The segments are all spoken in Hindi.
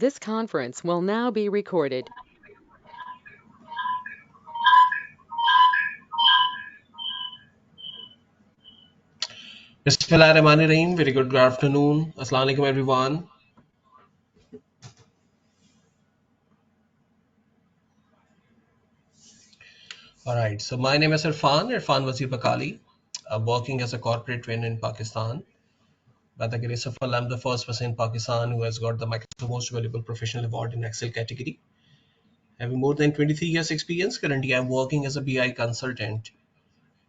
This conference will now be recorded. Bismillahirrahmanirrahim. Very good afternoon. Assalamu alaikum everyone. All right. So my name is Irfan Wazir Bakali. I'm working as a corporate trainer in Pakistan. By the grace of Allah, I'm the first person in Pakistan who has got the Microsoft Most Valuable Professional Award in Excel category. Having more than 23 years experience, currently I'm working as a BI consultant.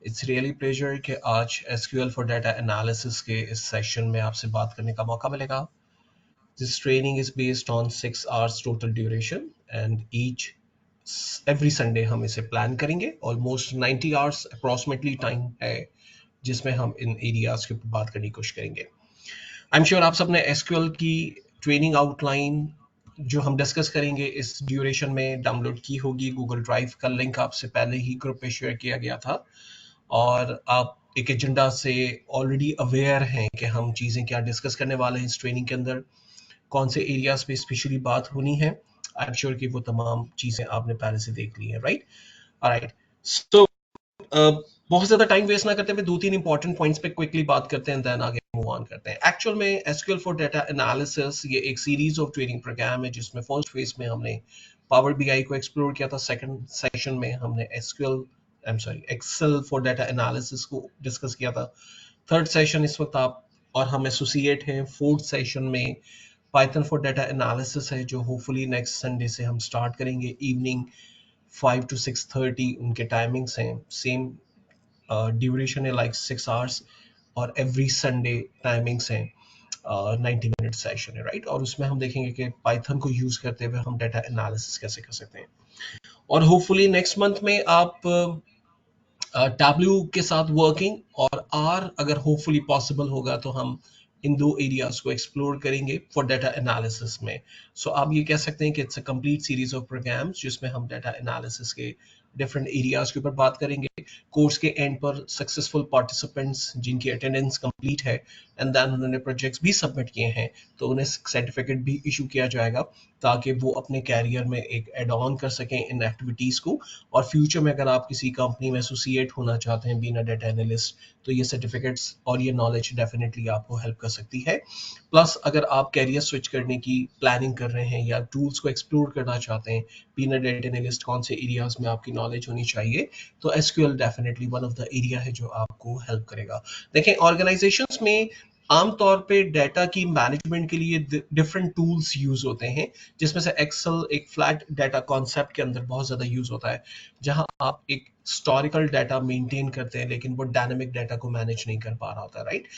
It's really pleasure कि आज SQL for Data Analysis के इस सेशन में आपसे बात करने का मौका मिलेगा. This training is based on 6 hours total duration and each every Sunday हम इसे प्लान करेंगे. Almost 90 hours approximately time है जिसमें हम इन एरियाज के ऊपर बात करने की कोशिश करेंगे. आई एम श्योर आप सबने एसक्यूएल की ट्रेनिंग आउटलाइन जो हम डिस्कस करेंगे इस ड्यूरेशन में डाउनलोड की होगी. गूगल ड्राइव का लिंक आपसे पहले ही ग्रुप पे शेयर किया गया था और आप एक एजेंडा से ऑलरेडी अवेयर हैं कि हम चीज़ें क्या डिस्कस करने वाले हैं इस ट्रेनिंग के अंदर, कौन से एरियाज पे स्पेशली बात होनी है. आई एम श्योर कि वो तमाम चीज़ें आपने पहले से देख ली हैं, राइट. ऑलराइट. सो बहुत ज्यादा टाइम वेस्ट ना करते हुए दो तीन इंपॉर्टेंट पॉइंट्स पे क्विकली बात करते हैं, देन आगे मूव ऑन करते हैं. एक्चुअल में एसक्यूएल फॉर डाटा एनालिसिस ये एक सीरीज ऑफ ट्रेनिंग प्रोग्राम है जिसमें फर्स्ट फेज में हमने पावर बीआई को एक्सप्लोर किया था. सेकंड सेशन में हमने SQL I am sorry Excel for data analysis को डिस्कस किया था. थर्ड सेशन इस वक्त आप और हम एसोसिएट हैं. फोर्थ सेशन में पाइथन फॉर डाटा एनालिसिस है जो होपफुली नेक्स्ट संडे से हम स्टार्ट करेंगे. इवनिंग 5 to 6:30 उनके टाइमिंग्स हैं. सेम ड्यूरेशन है लाइक 6 hours और एवरी संडे टाइमिंग्स हैं. 90 मिनट सेशन है, राइट. और उसमें हम देखेंगे कि पाइथन को यूज करते हुए हम डाटा एनालिसिस कैसे कर सकते हैं. और होपफुली नेक्स्ट मंथ में आप टैब्ल्यू के साथ वर्किंग और आर अगर होपफुली पॉसिबल होगा तो हम इन दो एरियाज को एक्सप्लोर करेंगे फॉर डाटा एनालिसिस में. सो आप ये कह सकते हैं कि it's a complete series of programs जिसमें हम डाटा एनालिसिस के डिफरेंट एरियाज के ऊपर बात करेंगे. कोर्स के एंड पर सक्सेसफुल पार्टिसिपेंट्स जिनकी अटेंडेंस कंप्लीट है एंड देन उन्होंने प्रोजेक्ट्स भी सबमिट किए हैं तो उन्हें सर्टिफिकेट भी इशू किया जाएगा ताकि वो अपने कैरियर में एक एड ऑन कर सकें इन एक्टिविटीज़ को. और फ्यूचर में अगर आप किसी कंपनी में एसोसिएट होना चाहते हैं बीइंग अ डाटा एनालिस्ट तो ये सर्टिफिकेट्स और ये नॉलेज डेफिनेटली आपको हेल्प कर सकती है. प्लस अगर आप कैरियर स्विच करने की प्लानिंग कर रहे हैं या टूल्स को एक्सप्लोर करना चाहते हैं बीइंग अ डाटा एनालिस्ट कौन से एरियाज में आपकी नॉलेज होनी चाहिए तो SQL definitely one of the area है जो आपको हेल्प करेगा. देखें ऑर्गेनाइजेशंस में आमतौर पे डाटा की मैनेजमेंट के लिए डिफरेंट टूल्स यूज होते हैं जिसमें से एक्सेल एक फ्लैट डाटा कॉन्सेप्ट के अंदर बहुत ज़्यादा यूज होता है जहां आप एक हिस्टोरिकल डाटा मेंटेन करते हैं लेकिन वो डायनामिक डाटा को मैनेज नहीं कर पा रहा होता, राइट.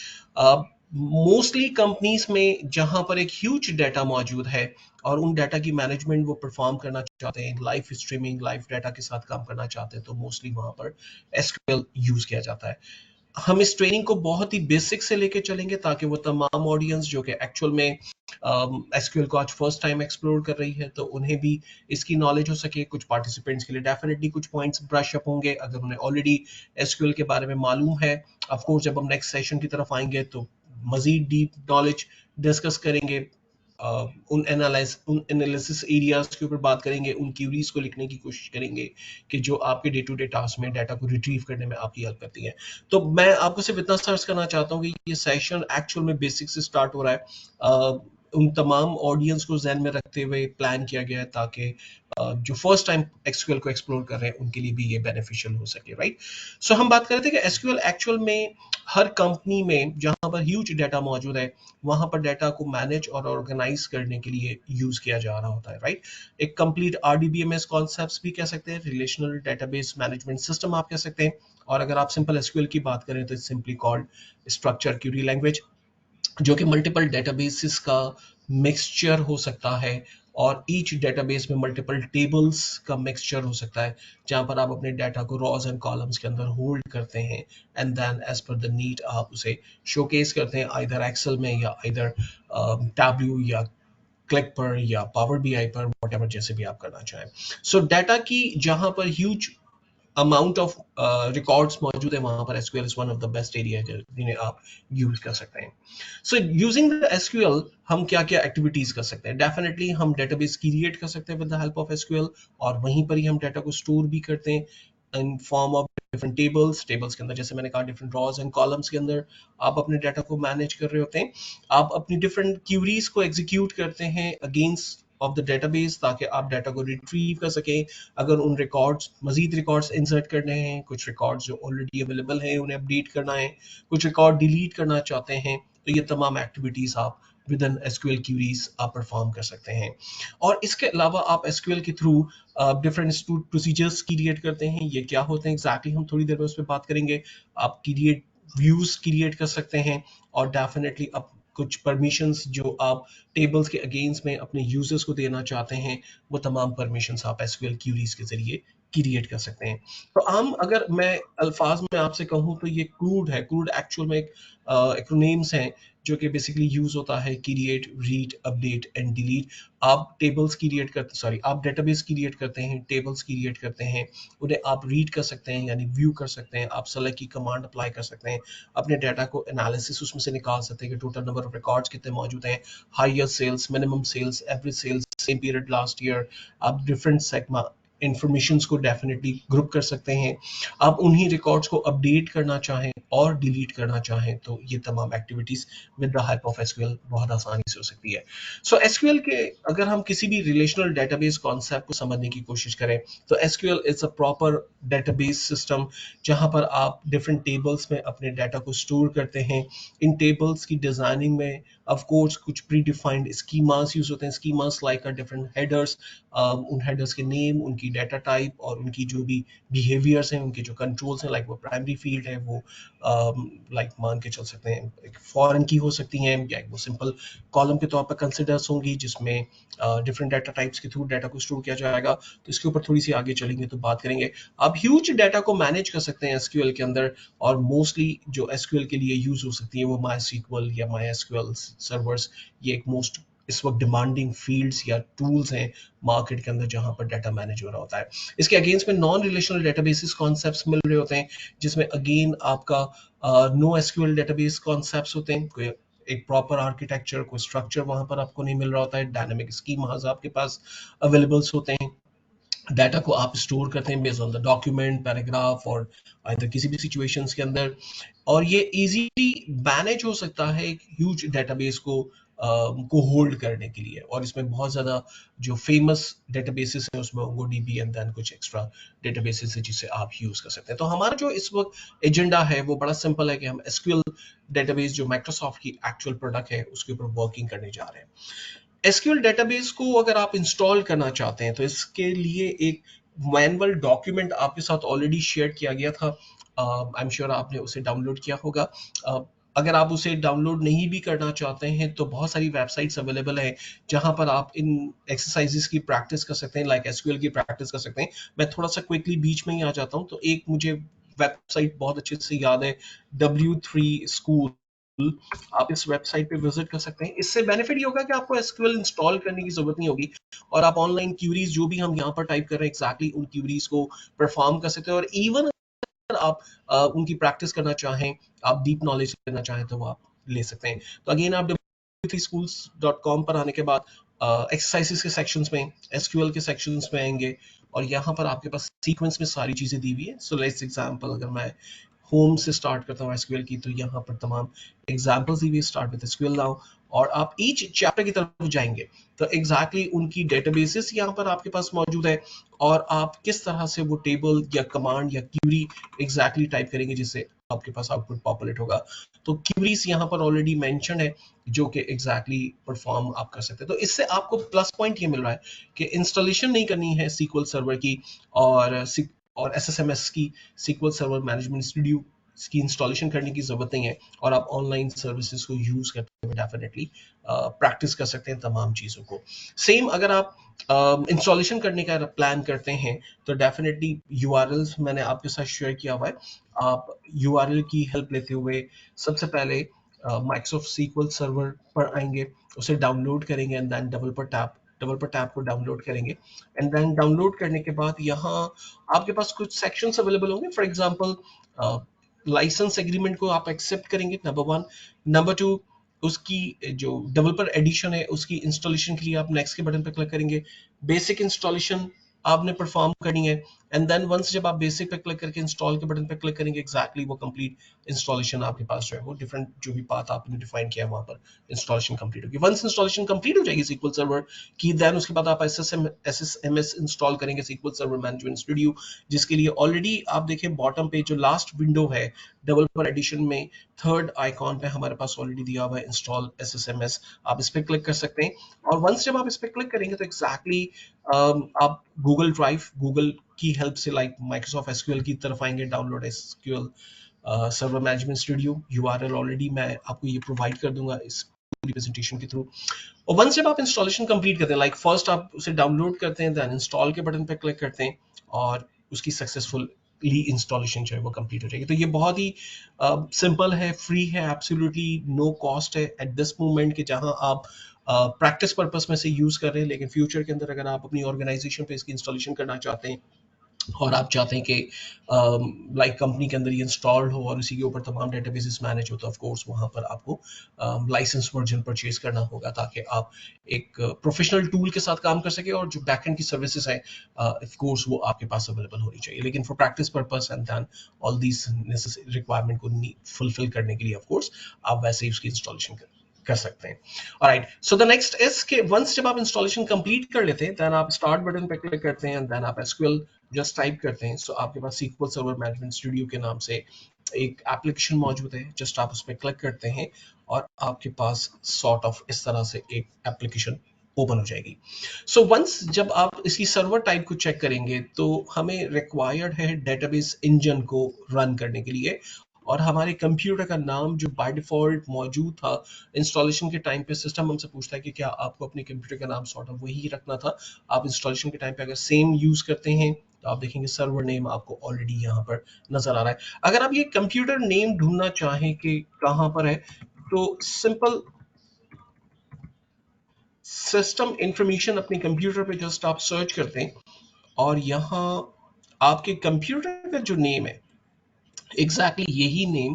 मोस्टली कंपनीज में जहां पर एक ह्यूज डाटा मौजूद है और उन डाटा की मैनेजमेंट वो परफॉर्म करना चाहते हैं, लाइव स्ट्रीमिंग लाइव डाटा के साथ काम करना चाहते हैं तो मोस्टली वहां पर एसक्यूएल यूज किया जाता है. हम इस ट्रेनिंग को बहुत ही बेसिक से लेके चलेंगे ताकि वो तमाम ऑडियंस जो कि एक्चुअल में एसक्यूएल को आज फर्स्ट टाइम एक्सप्लोर कर रही है तो उन्हें भी इसकी नॉलेज हो सके. कुछ पार्टिसिपेंट्स के लिए डेफिनेटली कुछ पॉइंट्स ब्रश अप होंगे अगर उन्हें ऑलरेडी एसक्यूएल के बारे में मालूम है. ऑफ कोर्स जब हम नेक्स्ट सेशन की तरफ आएंगे तो मजीद डीप नॉलेज डिस्कस करेंगे. उन एनालिसिस एरियाज के ऊपर बात करेंगे, उन क्यूरीज को लिखने की कोशिश करेंगे कि जो आपके डे टू डे टास्क में डाटा को रिट्रीव करने में आपकी हेल्प करती है. तो मैं आपको सिर्फ इतना सर्च करना चाहता हूँ कि ये सेशन एक्चुअल में बेसिक से स्टार्ट हो रहा है. उन तमाम ऑडियंस को जहन में रखते हुए प्लान किया गया है ताकि जो फर्स्ट टाइम एसक्यूएल को एक्सप्लोर कर रहे हैं उनके लिए भी ये बेनिफिशियल हो सके, राइट. सो हम बात कर रहे थे कि एसक्यूएल एक्चुअल में हर कंपनी में जहां पर ह्यूज डाटा मौजूद है वहां पर डाटा को मैनेज और ऑर्गेनाइज करने के लिए यूज किया जा रहा होता है, राइट. एक कंप्लीट आरडीबीएमएस कॉन्सेप्ट्स भी कह सकते हैं, रिलेशनल डेटाबेस मैनेजमेंट सिस्टम आप कह सकते हैं. और अगर आप सिंपल एसक्यूएल की बात करें तो it's simply called structure Curie language जो कि मल्टीपल डेटाबेसिस का मिक्सचर हो सकता है और ईच डेटाबेस में मल्टीपल टेबल्स का मिक्सचर हो सकता है जहां पर आप अपने डाटा को रॉज एंड कॉलम्स के अंदर होल्ड करते हैं and then as per the need आप उसे शोकेस करते हैं आइदर एक्सेल में या आइदर टैब्ल्यू या क्लिक पर या पावर बीआई पर वट जैसे भी आप करना चाहें. सो डाटा की जहां पर ह्यूज अमाउंट ऑफ रिकॉर्ड्स मौजूद है वहां पर SQL is one of the best area जिन्हें आप यूज कर सकते हैं. सो यूजिंग द एसक्यूएल हम क्या क्या एक्टिविटीज कर सकते हैं. डेफिनेटली हम डेटाबेस क्रिएट कर सकते हैं with the help of SQL, और वहीं पर ही हम डाटा को स्टोर भी करते हैं in form of different tables के अंदर. जैसे मैंने कहा डिफरेंट रॉज एंड कॉलम्स के अंदर आप अपने डाटा को मैनेज कर रहे होते हैं. आप अपनी डिफरेंट क्यूरीज को एग्जीक्यूट करते हैं अगेंस्ट ऑफ द डेटाबेस ताकि आप डाटा को रिट्रीव कर सकें. अगर उन रिकॉर्ड्स मजीद रिकॉर्ड्स इंसर्ट करने हैं, कुछ रिकॉर्ड्स जो ऑलरेडी अवेलेबल हैं उन्हें अपडेट करना है, कुछ रिकॉर्ड डिलीट करना चाहते हैं, तो ये तमाम एक्टिविटीज आप विद एन एसक्यूएल क्यूरीज आप परफॉर्म कर सकते हैं. और इसके अलावा आप एसक्यूएल के थ्रू डिफरेंट प्रोसीजर्स क्रिएट करते हैं. ये क्या होते हैं एग्जैक्टली हम थोड़ी देर में उस पर बात करेंगे. आप क्रिएट व्यूज क्रिएट कर सकते हैं, और डेफिनेटली अब कुछ परमिशंस जो आप टेबल्स के अगेंस्ट में अपने यूजर्स को देना चाहते हैं, वो तमाम परमिशंस आप एसक्यूएल क्यूरीज के जरिए क्रिएट कर सकते हैं. तो आम अगर मैं अल्फाज में आपसे कहूँ तो ये क्रूड है. क्रूड एक्चुअल में एक एक्रोनेम्स हैं जो कि बेसिकली यूज होता है create, read, update and delete. आप टेबल्स क्रिएट करते सॉरी आप डेटाबेस क्रिएट करते हैं, टेबल्स क्रिएट करते हैं, उन्हें आप रीड कर सकते हैं यानी व्यू कर सकते हैं, आप सेलेक्ट की कमांड अप्लाई कर सकते हैं, अपने डाटा को एनालिसिस उसमें से निकाल सकते हैं कि टोटल नंबर ऑफ रिकॉर्ड्स कितने मौजूद हैं, higher sales, minimum sales, average sales same period last year. आप डिफरेंट सेगमेंट इंफॉर्मेशंस को डेफिनेटली ग्रुप कर सकते हैं. आप उन्हीं रिकॉर्ड्स को अपडेट करना चाहें और डिलीट करना चाहें तो ये तमाम activities with the help of SQL बहुत आसानी से हो सकती है. सो एसक्यूएल के अगर हम किसी भी रिलेशनल डेटाबेस कॉन्सेप्ट को समझने की कोशिश करें तो SQL is a proper database system जहां पर आप डिफरेंट टेबल्स में अपने डाटा को स्टोर करते हैं. इन टेबल्स की डिजाइनिंग में ऑफ कोर्स कुछ प्री डिफाइंड स्कीमास यूज होते हैं. स्कीमास लाइक डिफरेंट हेडर्स, उन हेडर्स के नेम, उनकी डाटा टाइप और उनकी जो भी बिहेवियर्स हैं, उनके जो कंट्रोल्स हैं, लाइक वो प्राइमरी फील्ड है, वो लाइक मान के चल सकते हैं एक फॉरेन की हो सकती हैं, या वो सिंपल कॉलम के तौर पर कंसिडर्स होंगी जिसमें डिफरेंट डाटा टाइप्स के थ्रू डाटा को स्टोर किया जाएगा. तो इसके ऊपर थोड़ी सी आगे चलेंगे तो बात करेंगे. आप ह्यूज डाटा को मैनेज कर सकते हैं एसक्यूएल के अंदर, और मोस्टली जो एसक्यूएल के लिए यूज हो सकती है वो माई सीक्वल या माई एसक्यूएल सर्वर्स. ये एक मोस्ट इस वक्त डिमांडिंग फील्ड्स या टूल्स हैं मार्केट के अंदर जहां पर डाटा मैनेज हो रहा होता है. इसके अगेंस्ट में नॉन रिलेशनल डेटाबेसेस कॉन्सेप्ट्स मिल रहे होते हैं जिसमें अगेन आपका नो एसक्यूएल डेटाबेस कॉन्सेप्ट्स होते हैं. कोई एक प्रॉपर आर्किटेक्चर, कोई स्ट्रक्चर वहां पर आपको नहीं मिल रहा होता है. डायनामिक स्कीमास आपके पास अवेलेबल्स होते हैं. डाटा को आप स्टोर करते हैं based on the document, paragraph और आइदर किसी भी सिचुएशंस के अंदर. और ये इजीली मैनेज हो सकता है एक ह्यूज डेटाबेस को होल्ड करने के लिए. और इसमें बहुत ज़्यादा जो फेमस डेटाबेसेस हैं उसमें मोंगोडीबी एंड देन कुछ एक्स्ट्रा डेटाबेसेस हैं जिसे आप यूज़ कर सकते हैं. तो हमारा जो इस वक्त एजेंडा है वो बड़ा सिंपल है कि हम एसक्यूएल डेटाबेस जो माइक्रोसॉफ्ट की एक्चुअल प्रोडक्ट है उसके ऊपर वर्किंग करने जा रहे हैं. एसक्यूएल डेटाबेस को अगर आप इंस्टॉल करना चाहते हैं तो इसके लिए एक मैनुअल डॉक्यूमेंट आपके साथ ऑलरेडी शेयर किया गया था. आई एम श्योर आपने उसे डाउनलोड किया होगा. अगर आप उसे डाउनलोड नहीं भी करना चाहते हैं तो बहुत सारी वेबसाइट्स अवेलेबल हैं जहां पर आप इन एक्सरसाइजेस की प्रैक्टिस कर सकते हैं, लाइक एसक्यूएल की प्रैक्टिस कर सकते हैं. मैं थोड़ा सा क्विकली बीच में ही आ जाता हूं. तो एक मुझे वेबसाइट बहुत अच्छे से याद है, W3 School. आप इस वेबसाइट पे विजिट कर सकते हैं. इससे बेनिफिट ये होगा कि आपको एसक्यूएल इंस्टॉल करने की जरूरत नहीं होगी, और आप ऑनलाइन क्यूरीज जो भी हम यहाँ पर टाइप कर रहे हैं एग्जैक्टली उन क्यूरीज को परफॉर्म कर सकते हैं. और इवन आप उनकी प्रैक्टिस करना चाहें, आप डीप नॉलेज लेना चाहें तो वो आप ले सकते हैं. तो अगेन आप w3schools.com पर आने के बाद एक्सरसाइजेस के सेक्शंस में एसक्यूएल के सेक्शंस में आएंगे, और यहाँ पर आपके पास सीक्वेंस में सारी चीजें दी हुई है. सो लेट्स एग्जांपल अगर मैं होम से स्टार्ट करता हूँ एसक्यूएल की, तो यहाँ पर तमाम एग्जांपल्स दी हुई, स्टार्ट विद एसक्यूएल नाउ. और आप ईच चैप्टर की तरफ जाएंगे तो एग्जैक्टली उनकी डेटाबेसेस यहाँ पर आपके पास मौजूद है, और आप किस तरह से वो टेबल या कमांड या क्यूरी एग्जैक्टली टाइप करेंगे जिससे आपके पास आउटपुट पॉपुलेट होगा. तो क्यूरीज यहाँ पर ऑलरेडी मेंशन है जो कि एग्जैक्टली परफॉर्म आप कर सकते हैं. तो इससे आपको प्लस पॉइंट ये मिल रहा है कि इंस्टॉलेशन नहीं करनी है सीक्वल सर्वर की, और एसएसएमएस की, सीक्वल सर्वर मैनेजमेंट स्टूडियो की इंस्टॉलेशन करने की जरूरत नहीं है, और आप ऑनलाइन सर्विसेज को यूज करते हुए डेफिनेटली प्रैक्टिस कर सकते हैं तमाम चीज़ों को. सेम अगर आप इंस्टॉलेशन करने का प्लान करते हैं तो डेफिनेटली यूआरएल्स मैंने आपके साथ शेयर किया हुआ है. आप यूआरएल की हेल्प लेते हुए सबसे पहले माइक्रोसॉफ्ट सीक्वल सर्वर पर आएंगे, उसे डाउनलोड करेंगे एंड देन डबल पर टैप डेवलपर टैब को डाउनलोड करेंगे एंड देन डाउनलोड करने के बाद यहाँ आपके पास कुछ सेक्शंस अवेलेबल होंगे। फॉर एग्जांपल लाइसेंस एग्रीमेंट को आप एक्सेप्ट करेंगे, नंबर वन। नंबर टू, उसकी जो डेवलपर एडिशन है उसकी इंस्टॉलेशन के लिए आप नेक्स्ट के बटन पर क्लिक करेंगे। बेसिक इंस्टॉलेशन आपने परफॉर्म करनी है एंड देन वंस जब आप बेसिक पे क्लिक करके इंस्टॉल के बटन पे क्लिक करेंगे, एग्जैक्टली वो कंप्लीट इंस्टॉलेशन आपके पास जो है वो डिफरेंट जो भी पाथ आपने डिफाइन किया है वहां पर इंस्टॉलेशन कंप्लीट होगी। वंस इंस्टॉलेशन कंप्लीट हो जाएगी सीक्वल सर्वर की, देन उसके बाद आप एसएसएमएस इंस्टॉल करेंगे, सीक्वल सर्वर मैनेजमेंट स्टूडियो, जिसके लिए ऑलरेडी आप देखें बॉटम पे जो लास्ट विंडो है डेवलपर एडिशन में थर्ड आइकॉन पे हमारे पास ऑलरेडी दिया हुआ है इंस्टॉल एसएसएमएस। आप इस पे क्लिक कर सकते हैं और वंस जब आप इस पे क्लिक करेंगे तो एग्जैक्टली आप गूगल ड्राइव, गूगल की हेल्प से लाइक माइक्रोसॉफ्ट एसक्यूएल की तरफ आएंगे, download SQL server management studio. URL already मैं आपको ये प्रोवाइड कर दूंगा इस पूरी प्रेजेंटेशन के थ्रू। और वंस जब आप इंस्टॉलेशन कंप्लीट करते हैं, लाइक फर्स्ट आप उसे डाउनलोड करते हैं, देन इंस्टॉल के बटन पे क्लिक करते हैं और उसकी सक्सेसफुली इंस्टॉलेशन जो है वो कंप्लीट हो जाएगी। तो ये बहुत ही सिंपल है, फ्री है, एब्सोल्युटली नो कॉस्ट है एट दिस मोमेंट के जहां आप प्रैक्टिस पर्पस में से यूज कर रहे हैं, लेकिन फ्यूचर के अंदर अगर आप अपनी ऑर्गेनाइजेशन पे इसकी इंस्टॉलेशन करना चाहते हैं और आप चाहते हैं कि लाइक कंपनी के अंदर ये इंस्टॉल्ड हो और उसी के ऊपर तमाम डेटाबेसेस मैनेज हो, तो ऑफ कोर्स वहां पर आपको लाइसेंस वर्जन परचेज करना होगा ताकि आप एक प्रोफेशनल टूल के साथ काम कर सके और जो बैकएंड की सर्विसेज है ऑफ कोर्स वो आपके पास अवेलेबल होनी चाहिए। लेकिन for practice purpose and then all these necessary requirement को फुलफिल करने के लिए ऑफ कोर्स आप वैसे ही उसकी इंस्टॉलेशन कर सकते हैं। Alright, so the next is कि वंस जब आप इंस्टॉलेशन कंप्लीट कर लेते हैं, देन आप स्टार्ट बटन पे क्लिक करते हैं एंड देन आप एसक्यूएल जस्ट टाइप करते हैं। सो आपके पास सीक्वल सर्वर मैनेजमेंट स्टूडियो के नाम से एक एप्लीकेशन मौजूद है, जस्ट आप उस पर क्लिक करते हैं और आपके पास सॉर्ट ऑफ इस तरह से एक एप्लीकेशन ओपन हो जाएगी। सो वंस जब आप इसकी सर्वर टाइप को चेक करेंगे तो हमें रिक्वायर्ड है डेटाबेस इंजन को रन करने के लिए, और हमारे कंप्यूटर का नाम जो बाय डिफॉल्ट मौजूद था इंस्टॉलेशन के टाइम पे, सिस्टम हमसे पूछता है कि क्या आपको अपने कंप्यूटर का नाम सॉर्ट ऑफ वही रखना था। आप इंस्टॉलेशन के टाइम पे अगर सेम यूज करते हैं तो आप देखेंगे सर्वर नेम आपको ऑलरेडी यहाँ पर नजर आ रहा है। अगर आप ये कंप्यूटर नेम ढूंढना चाहें कि कहाँ पर है, तो सिंपल सिस्टम इंफॉर्मेशन अपने कंप्यूटर पे जस्ट आप सर्च करते हैं और यहाँ आपके कंप्यूटर का जो नेम है एग्जैक्टली यही नेम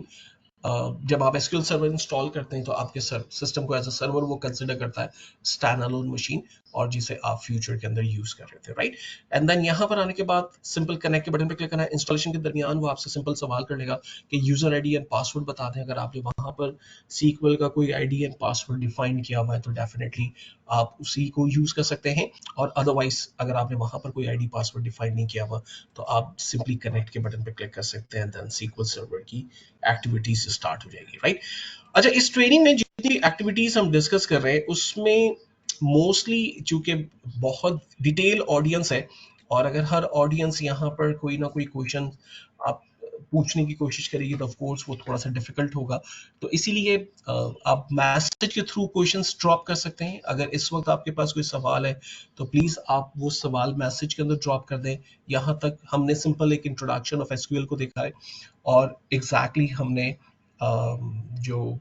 जब आप एसक्यूएल सर्वर इंस्टॉल करते हैं तो आपके सिस्टम को एज अ सर्वर वो कंसिडर करता है, स्टैंड अलोन मशीन, और जिसे आप फ्यूचर के अंदर यूज कर रहे थे, राइट। एंड देन यहाँ पर आने के बाद सिंपल कनेक्ट के बटन पे क्लिक करना है। इंस्टॉलेशन के दरमियान वो आपसे सिंपल सवाल कर लेगा कि यूजर आईडी एंड पासवर्ड बता दें। अगर आपने वहां पर सीक्वल का कोई आईडी एंड पासवर्ड डिफाइन किया हुआ है तो डेफिनेटली आप उसी को यूज कर सकते हैं, और अदरवाइज अगर आपने वहां पर कोई आईडी पासवर्ड डिफाइन नहीं किया हुआ तो आप सिंपली कनेक्ट के बटन पे क्लिक कर सकते हैं, देन सीक्वल सर्वर की एक्टिविटीज स्टार्ट हो जाएगी, राइट। अच्छा, इस ट्रेनिंग में जितनी एक्टिविटीज हम डिस्कस कर रहे हैं उसमें मोस्टली चूंकि बहुत डिटेल ऑडियंस है, और अगर हर ऑडियंस यहाँ पर कोई ना कोई क्वेश्चन आप पूछने की कोशिश करेगी तो ऑफ कोर्स वो थोड़ा सा डिफिकल्ट होगा। तो इसीलिए आप मैसेज के थ्रू क्वेश्चंस ड्रॉप कर सकते हैं। अगर इस वक्त आपके पास कोई सवाल है तो प्लीज आप वो सवाल मैसेज के अंदर ड्रॉप कर दें। यहाँ तक हमने सिंपल एक इंट्रोडक्शन ऑफ एसक्यूएल को देखा है और एग्जैक्टली हमने जो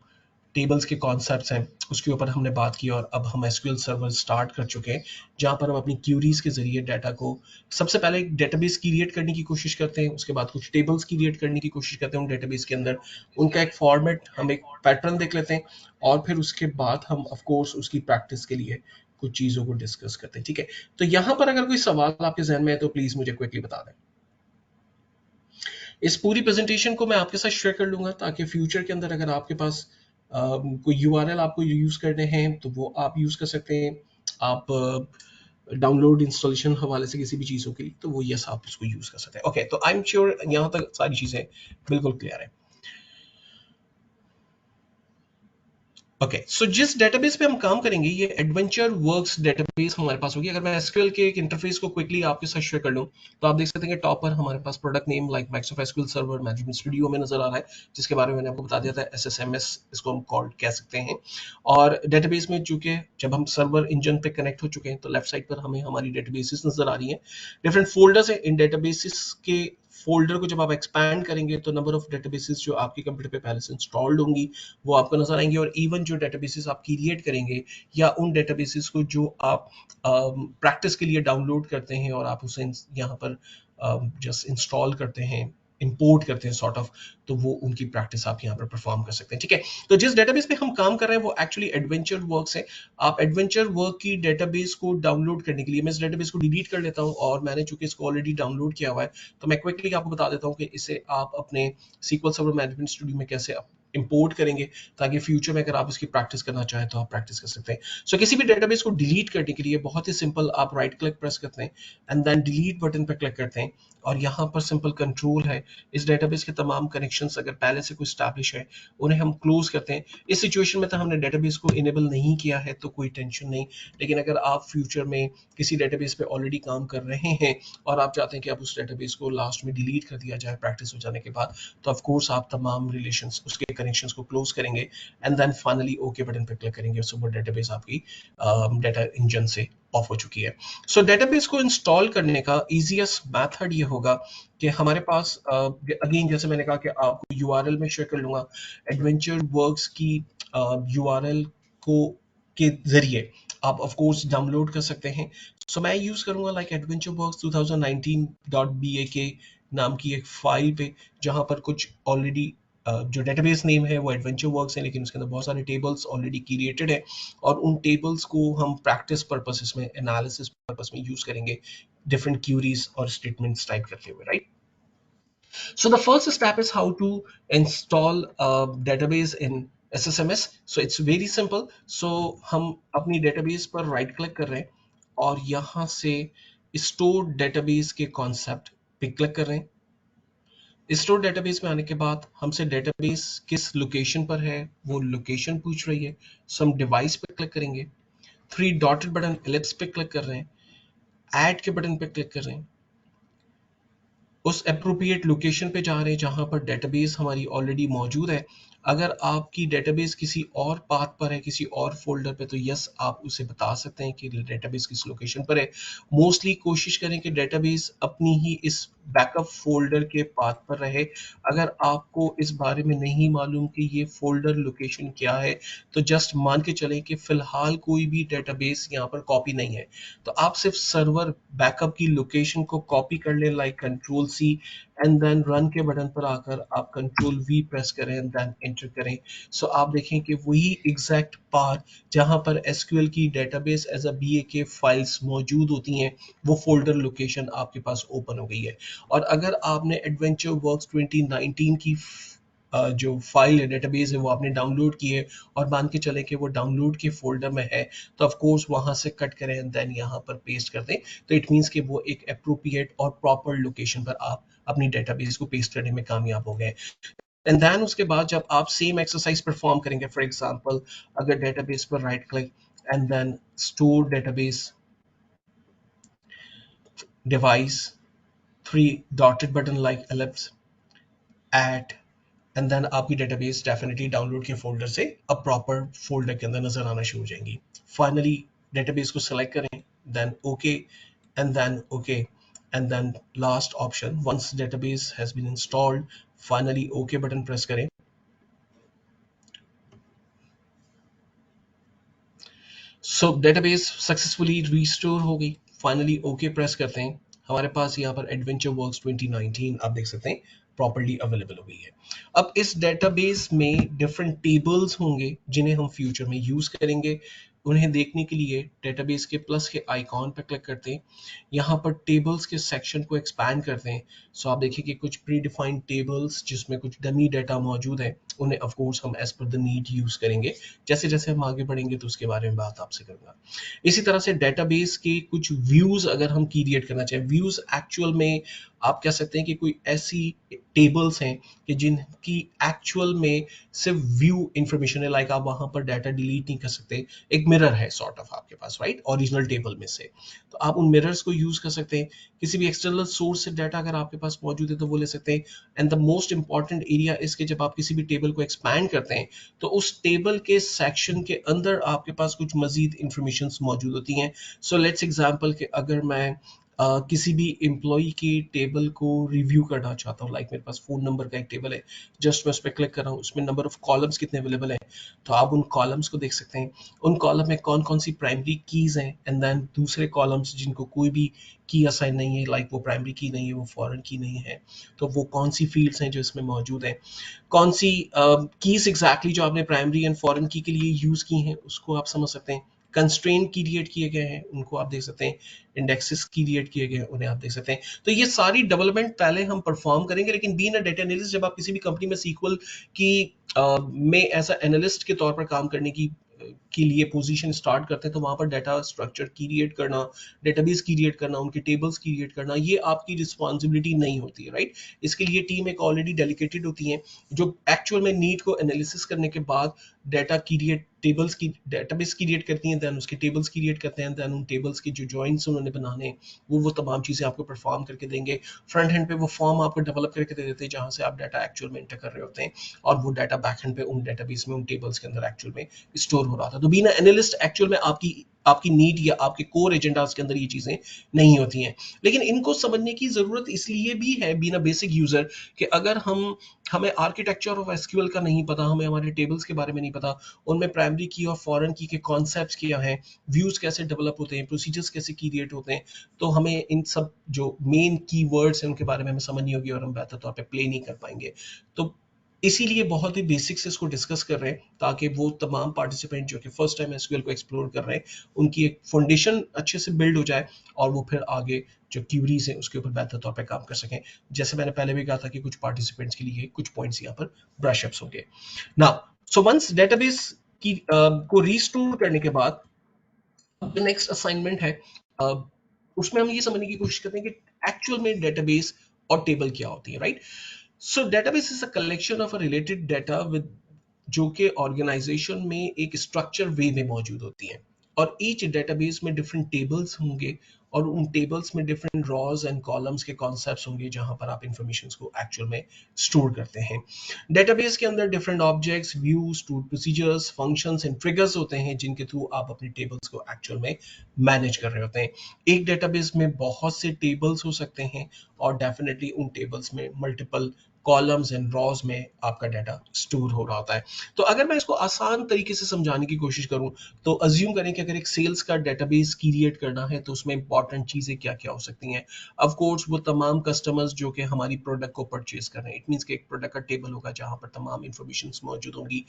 टेबल्स के कॉन्सेप्ट्स हैं उसके ऊपर हमने बात की, और अब हम एसक्यूएल सर्वर स्टार्ट कर चुके हैं जहां पर हम अपनी क्यूरीज के जरिए डाटा को सबसे पहले एक डेटाबेस क्रिएट करने की कोशिश करते हैं, उसके बाद कुछ टेबल्स क्रिएट करने की कोशिश करते हैं उन डेटाबेस के अंदर, उनका एक फॉर्मेट, हम एक पैटर्न देख लेते हैं, और फिर उसके बाद हम ऑफ कोर्स उसकी प्रैक्टिस के लिए कुछ चीजों को डिस्कस करते हैं, ठीक है। तो यहाँ पर अगर कोई सवाल आपके जहन में है तो प्लीज मुझे क्विकली बता दें। इस पूरी प्रेजेंटेशन को मैं आपके साथ शेयर कर लूंगा ताकि फ्यूचर के अंदर अगर आपके पास कोई यूआरएल आपको यूज करने हैं तो वो आप यूज कर सकते हैं। आप डाउनलोड इंस्टॉलेशन हवाले से किसी भी चीज़ों के लिए तो वो यस आप उसको यूज कर सकते हैं। ओके, तो आई एम श्योर यहाँ तक सारी चीजें बिल्कुल क्लियर है। ओके, सो जिस डेटाबेस पे हम काम करेंगे ये एडवेंचर वर्क्स डेटाबेस हमारे पास होगी। अगर मैं एसक्यूएल के एक इंटरफेस को क्विकली आपके साथ शेयर कर लूं तो आप देख सकते हैं कि टॉप पर हमारे पास product name like Microsoft SQL server management studio में नजर आ रहा है, जिसके बारे में मैंने आपको बता दिया था, एसएसएमएस इसको हम कॉल कह सकते हैं। और डेटाबेस में चूंकि जब हम सर्वर इंजन पे कनेक्ट हो चुके हैं तो लेफ्ट साइड पर हमें हमारी डेटाबेसेस नजर आ रही हैं, डिफरेंट फोल्डर्स हैं। इन डेटाबेसेस के फोल्डर को जब आप एक्सपैंड करेंगे तो नंबर ऑफ डेटाबेसेस जो आपके कंप्यूटर पे पहले से इंस्टॉल्ड होंगी वो आपको नजर आएंगे, और इवन जो डेटाबेसेस आप क्रिएट करेंगे या उन डेटाबेसेस को जो आप प्रैक्टिस के लिए डाउनलोड करते हैं और आप उसे यहाँ पर जस्ट इंस्टॉल करते हैं, इंपोर्ट करते हैं सॉर्ट ऑफ, तो वो उनकी प्रैक्टिस आप यहाँ पर परफॉर्म कर सकते हैं। ठीक है, तो जिस डेटाबेस पे हम काम कर रहे हैं वो एक्चुअली एडवेंचर वर्क्स है। आप एडवेंचर वर्क की डेटाबेस को डाउनलोड करने के लिए, मैं इस डेटाबेस को डिलीट कर लेता हूँ और मैंने चूंकि इसको ऑलरेडी डाउनलोड किया हुआ है तो मैं क्विकली आपको बता देता हूँ कि इसे आप अपने SQL सर्वर मैनेजमेंट स्टूडियो में कैसे इंपोर्ट करेंगे ताकि फ्यूचर में अगर आप इसकी प्रैक्टिस करना चाहें तो आप प्रैक्टिस कर सकते हैं। सो किसी भी डेटाबेस को डिलीट करने के लिए बहुत ही सिंपल, आप राइट क्लिक प्रेस करते हैं एंड देन डिलीट बटन पर क्लिक करते हैं और यहाँ पर सिंपल कंट्रोल है। इस डेटाबेस के तमाम कनेक्शंस अगर पहले से कोई स्टैब्लिश है उन्हें हम क्लोज करते हैं। इस सिचुएशन में तो हमने डेटाबेस को इनेबल नहीं किया है तो कोई टेंशन नहीं, लेकिन अगर आप फ्यूचर में किसी डेटाबेस पे ऑलरेडी काम कर रहे हैं और आप चाहते हैं कि आप उस डेटाबेस को लास्ट में डिलीट कर दिया जाए प्रैक्टिस हो जाने के बाद, तो ऑफ कोर्स आप तमाम रिलेशंस, उसके कनेक्शंस को क्लोज करेंगे and then finally okay button पर क्लिक करेंगे। सो वो डेटाबेस आपकी डेटा इंजन से ऑफ हो चुकी है। सो डेटाबेस को इंस्टॉल करने का इजीएस्ट मेथड ये होगा कि हमारे पास अगेन जैसे मैंने कहा कि आपको यूआरएल में शेयर कर लूंगा एडवेंचर वर्क्स की यूआरएल को के जरिए आप ऑफ कोर्स डाउनलोड कर सकते हैं। सो मैं यूज करूंगा लाइक एडवेंचर वर्क्स 2019.bak नाम की एक फाइल पे, जहां पर कुछ ऑलरेडी जो डेटाबेस नेम है वो एडवेंचर वर्क्स है, लेकिन उसके अंदर बहुत सारे टेबल्स ऑलरेडी क्रिएटेड है और उन टेबल्स को हम प्रैक्टिस पर्पसेस में, एनालिसिस पर्पस में यूज करेंगे डिफरेंट क्यूरीज और स्टेटमेंट्स टाइप करते हुए, right? So the first step is how to install a database in SSMS. So it's very simple. So हम अपनी database पर right click कर रहे हैं और यहाँ से store database के concept पे click कर रहे हैं। स्टोर डेटाबेस में आने के बाद हमसे डेटाबेस किस लोकेशन पर है वो लोकेशन पूछ रही है। सो हम डिवाइस पे क्लिक करेंगे, 3 डॉटेड बटन एलिप्स पे क्लिक कर रहे हैं, ऐड के बटन पे क्लिक कर रहे हैं, उस एप्रोप्रिएट लोकेशन पे जा रहे हैं जहां पर डेटाबेस हमारी ऑलरेडी मौजूद है। अगर आपकी डेटाबेस किसी और पाथ पर है, किसी और फोल्डर पे, तो यस आप उसे बता सकते हैं कि डेटाबेस किस लोकेशन पर है। मोस्टली कोशिश करें कि डेटाबेस अपनी ही इस बैकअप फोल्डर के पाथ पर रहे। अगर आपको इस बारे में नहीं मालूम कि ये फोल्डर लोकेशन क्या है तो जस्ट मान के चलें कि फिलहाल कोई भी डेटाबेस यहाँ पर कॉपी नहीं है, तो आप सिर्फ सर्वर बैकअप की लोकेशन को कॉपी कर लें like control C and then run के बटन पर आकर आप कंट्रोल वी प्रेस करें एंड देन एंटर करें। सो आप देखें कि वही एग्जैक्ट पाथ जहां पर एसक्यूएल की डेटाबेस एज अ बीएके फाइल्स मौजूद होती हैं वो फोल्डर लोकेशन आपके पास ओपन हो गई है। और अगर आपने एडवेंचर वर्क्स 2019 की जो फाइल है, डेटाबेस है, वो आपने डाउनलोड की है और मान के चले कि वो डाउनलोड के फोल्डर में है, तो ऑफ कोर्स वहां से कट करें एंड देन यहाँ पर पेस्ट कर दें, तो इट मींस कि वो एक अप्रोप्रिएट और प्रॉपर लोकेशन पर आप अपनी डेटाबेस को पेस्ट करने में कामयाब हो गए। एंड देन उसके बाद जब आप सेम एक्सरसाइज परफॉर्म करेंगे, फॉर एग्जांपल अगर डेटाबेस पर right click and then store database, device, 3 dotted button like ellipse, at, and then आपकी डेटाबेस डेफिनेटली डाउनलोड के फोल्डर से अब प्रॉपर फोल्डर के अंदर नजर आना शुरू हो जाएंगी। फाइनली डेटाबेस को सेलेक्ट करें, then okay and then okay and then last option, once database has been installed, finally okay button press करें। सो डेटाबेस सक्सेसफुली रिस्टोर हो गई। फाइनली ओके प्रेस करते हैं, हमारे पास यहाँ पर एडवेंचर वर्क्स 2019 आप देख सकते हैं प्रॉपर्ली अवेलेबल हो गई है। अब इस डेटाबेस में डिफरेंट टेबल्स होंगे जिन्हें हम फ्यूचर में यूज करेंगे। उन्हें देखने के लिए डेटाबेस के प्लस के आइकॉन पर क्लिक करते हैं, यहाँ पर टेबल्स के सेक्शन को एक्सपैंड करते हैं। सो आप देखिए कि कुछ प्री डिफाइंड टेबल्स जिसमें कुछ डमी डाटा मौजूद है उन्हें ऑफ कोर्स हम as per the need use करेंगे। जैसे जैसे हम आगे बढ़ेंगे तो उसके बारे में बात आपसे करूंगा। इसी तरह से डेटाबेस के कुछ व्यूज अगर हम क्रिएट करना चाहें, व्यूज एक्चुअल में आप कह सकते हैं कि कोई ऐसी टेबल्स हैं कि जिनकी एक्चुअल में सिर्फ व्यू इंफॉर्मेशन है, लाइक आप वहां पर डाटा डिलीट नहीं कर सकते, एक मिरर है सॉर्ट ऑफ आपके पास, राइट, ओरिजिनल टेबल में से, तो आप उन मिरर्स को यूज कर सकते हैं। किसी भी एक्सटर्नल सोर्स से डाटा अगर आपके पास मौजूद है तो वो ले सकते हैं। And the most important area इसके, जब आप किसी भी टेबल को एक्सपैंड करते हैं तो उस टेबल के सेक्शन के अंदर आपके पास कुछ मजीद इंफॉर्मेशन मौजूद होती हैं। सो लेट्स एग्जांपल कि अगर मैं किसी भी एम्प्लॉय की टेबल को रिव्यू करना चाहता हूँ, लाइक मेरे पास फ़ोन नंबर का एक टेबल है, जस्ट मैं उस पे क्लिक कर रहा हूँ, उसमें नंबर ऑफ कॉलम्स कितने अवेलेबल हैं, तो आप उन कॉलम्स को देख सकते हैं। उन कॉलम में कौन-कौन सी प्राइमरी कीज़ हैं एंड देन दूसरे कॉलम्स जिनको कोई भी की असाइन नहीं है, लाइक वो प्राइमरी की नहीं है, वो फॉरेन की नहीं है, तो वो कौन-सी फ़ील्ड्स हैं जो इसमें मौजूद हैं। कौन-सी कीज़ एग्ज़ैक्टली जो आपने प्राइमरी एंड फॉरेन की के लिए यूज़ की हैं, उसको आप समझ सकते हैं। कंस्ट्रेंट की क्रिएट किए गए हैं, उनको आप देख सकते हैं। इंडेक्सेस क्रिएट किए गए हैं, उन्हें आप देख सकते हैं। तो ये सारी डेवलपमेंट पहले हम परफॉर्म करेंगे, लेकिन बीइंग अ डेटा एनालिस्ट जब आप किसी भी कंपनी में सीक्वल की में एज अ एनालिस्ट के तौर पर काम करने की के लिए पोजीशन स्टार्ट करते हैं, तो वहां पर डाटा स्ट्रक्चर क्रिएट करना, डेटाबेस क्रिएट करना, उनके टेबल्स क्रिएट करना, ये आपकी रिस्पॉन्सिबिलिटी नहीं होती है, राइट। इसके लिए टीम एक ऑलरेडी डेडिकेटेड होती है जो एक्चुअल में नीड को एनालिसिस करने के बाद डाटा क्रिएट टेबल्स की डेटाबेस क्रिएट करती हैं, देन उसके टेबल्स क्रिएट करते हैं, देन उन टेबल्स के जो जॉइंट्स उन्होंने बनाने हैं वो तमाम चीज़ें आपको परफॉर्म करके देंगे। फ्रंट हैंड पे वो फॉर्म आपको डेवलप करके दे देते हैं जहाँ से आप डाटा एक्चुअल में एंटर कर रहे होते हैं, और वो डाटा बैक हैंड पे उन डेटाबेस में, उन टेबल्स के अंदर एक्चुअल में स्टोर हो रहा था। तो बीइंग एनालिस्ट एक्चुअल में आपकी आपकी नीड या आपके कोर एजेंडाज के अंदर ये चीज़ें नहीं होती हैं, लेकिन इनको समझने की ज़रूरत इसलिए भी है बीइंग अ बेसिक यूज़र कि अगर हमें आर्किटेक्चर ऑफ एसक्यूएल का नहीं पता, हमें हमारे टेबल्स के बारे में नहीं पता, उनमें प्राइमरी की और फॉरेन की के कॉन्सेप्ट्स क्या हैं, व्यूज़ कैसे डेवलप होते हैं, प्रोसीजर्स कैसे क्रिएट होते हैं, तो हमें इन सब जो मेन कीवर्ड्स हैं उनके बारे में हमें समझ नहीं होगी और हम बेहतर तौर पे प्ले नहीं कर पाएंगे। तो इसीलिए बहुत ही बेसिक से इसको डिस्कस कर रहे हैं, ताकि वो तमाम पार्टिसिपेंट जो कि फर्स्ट टाइम एसक्यूएल को एक्सप्लोर कर रहे हैं, उनकी एक फाउंडेशन अच्छे से बिल्ड हो जाए और वो फिर आगे जो क्यूरीज हैं उसके ऊपर बेहतर तौर पे काम कर सकें। जैसे मैंने पहले भी कहा था कि कुछ पार्टिसिपेंट्स के लिए कुछ पॉइंट्स यहाँ पर ब्रश अप्स होंगे। नाउ सो वंस डेटाबेस की को रीस्टोर करने के बाद जो नेक्स्ट असाइनमेंट है, uh, उसमें हम ये समझने की कोशिश करते हैं कि एक्चुअल में डेटाबेस और टेबल क्या होती है, right. So database is a collection of a related data with जो कि ऑर्गेनाइजेशन में एक स्ट्रक्चर वे में मौजूद होती हैं, और ईच डेटाबेस में डिफरेंट टेबल्स होंगे, और उन टेबल्स में डिफरेंट रॉज एंड कॉलम्स के कॉन्सेप्ट्स होंगे जहां पर आप इंफॉर्मेशन को एक्चुअल में स्टोर करते हैं। डेटाबेस के अंदर different objects, views, store procedures, functions and triggers होते हैं जिनके थ्रू आप अपने टेबल्स को एक्चुअल में मैनेज कर रहे होते हैं। एक डेटाबेस में बहुत से टेबल्स हो सकते हैं, और डेफिनेटली उन टेबल्स में मल्टीपल कॉलम्स एंड रॉज में आपका डाटा स्टोर हो रहा होता है। तो अगर मैं इसको आसान तरीके से समझाने की कोशिश करूं, तो अज्यूम करें कि अगर एक सेल्स का डेटाबेस क्रिएट करना है तो उसमें इंपॉर्टेंट चीजें क्या क्या हो सकती हैं। ऑफ कोर्स वो तमाम कस्टमर्स जो कि हमारी प्रोडक्ट को परचेज कर रहे हैं, इट मींस कि एक प्रोडक्ट का टेबल होगा जहां पर तमाम इंफॉर्मेशन मौजूद होंगी।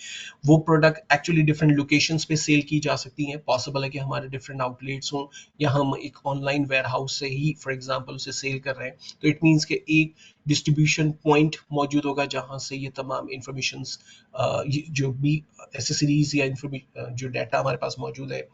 वो प्रोडक्ट एक्चुअली डिफरेंट लोकेशंस पे सेल की जा सकती हैं, पॉसिबल है कि हमारे डिफरेंट आउटलेट्स हों, या हम एक ऑनलाइन वेयर हाउस से ही फॉर एग्जांपल उसे सेल कर रहे हैं, तो इट मींस कि एक डिस्ट्रीब्यूशन पॉइंट मौजूद होगा जहां से ये तमाम इंफॉर्मेशन जो भी एसेसरीज या जो डाटा हमारे पास मौजूद है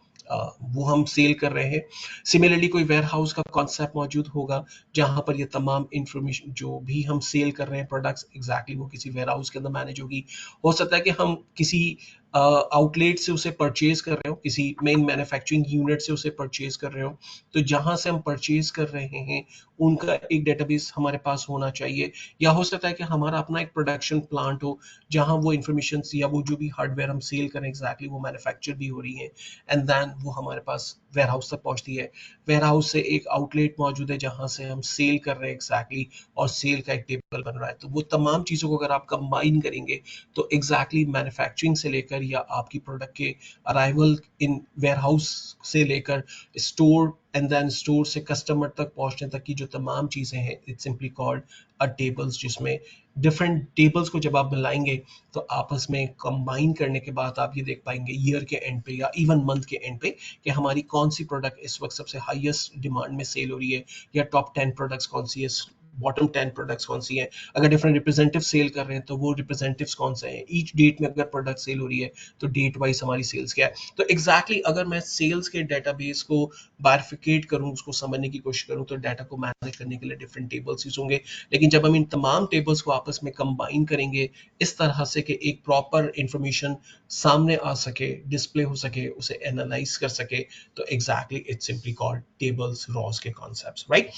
वो हम सेल कर रहे हैं। सिमिलरली कोई वेयर हाउस का कॉन्सेप्ट मौजूद होगा जहां पर ये तमाम इंफॉर्मेशन जो भी हम सेल कर रहे हैं प्रोडक्ट्स, एग्जैक्टली वो किसी वेयर हाउस के अंदर मैनेज होगी। हो सकता है कि हम किसी आउटलेट से उसे परचेज कर रहे हो, किसी मेन मैन्युफैक्चरिंग यूनिट से उसे परचेज कर रहे हो, तो जहां से हम परचेज कर रहे हैं उनका एक डेटाबेस हमारे पास होना चाहिए। या हो सकता है कि हमारा अपना एक प्रोडक्शन प्लांट हो जहां वो इंफॉर्मेशन या वो जो भी हार्डवेयर हम सेल करें एग्जैक्टली वो मैन्युफैक्चर भी हो रही है, एंड देन वो हमारे पास वेयर हाउस तक पहुंचती है। वेयर हाउस से एक आउटलेट मौजूद है जहां से हम सेल कर रहे हैं एग्जैक्टली, और सेल का एक टेबल बन रहा है। तो वो तमाम चीज़ों को अगर आप कंबाइन करेंगे तो एग्जैक्टली मैन्युफैक्चरिंग से लेकर या आपकी प्रोडक्ट के अराइवल इन वेयर हाउस से लेकर स्टोर एंड देन स्टोर से कस्टमर तक पहुंचने तक की जो तमाम चीज़ें हैं, it's simply called a tables, जिसमें डिफरेंट टेबल्स को जब आप मिलाएंगे तो आपस में कंबाइन करने के बाद आप ये देख पाएंगे ईयर के एंड पे या इवन मंथ के एंड पे कि हमारी कौन सी प्रोडक्ट इस वक्त सबसे हाईएस्ट डिमांड में सेल हो रही है, या टॉप 10 प्रोडक्ट्स कौन सी है, बॉटम 10 प्रोडक्ट्स कौन सी हैं। अगर डिफरेंट रिप्रेजेंटेटिव सेल कर रहे हैं तो वो रिप्रेजेंटेटिव्स कौन से हैं, ईच डेट में अगर प्रोडक्ट सेल हो रही है तो डेट वाइज हमारी सेल्स क्या है। तो एग्जैक्टली अगर मैं सेल्स के डेटाबेस को बारफिकेट करूं, उसको समझने की कोशिश करूं, तो डाटा को मैनेज करने के लिए डिफरेंट टेबल्स यूज होंगे। लेकिन जब हम इन तमाम टेबल्स को आपस में कंबाइन करेंगे इस तरह से कि एक प्रॉपर इंफॉर्मेशन सामने आ सके, डिस्प्ले हो सके, उसे एनालाइज कर सके, तो exactly it's simply called tables, Ross के कॉन्सेप्ट्स, राइट।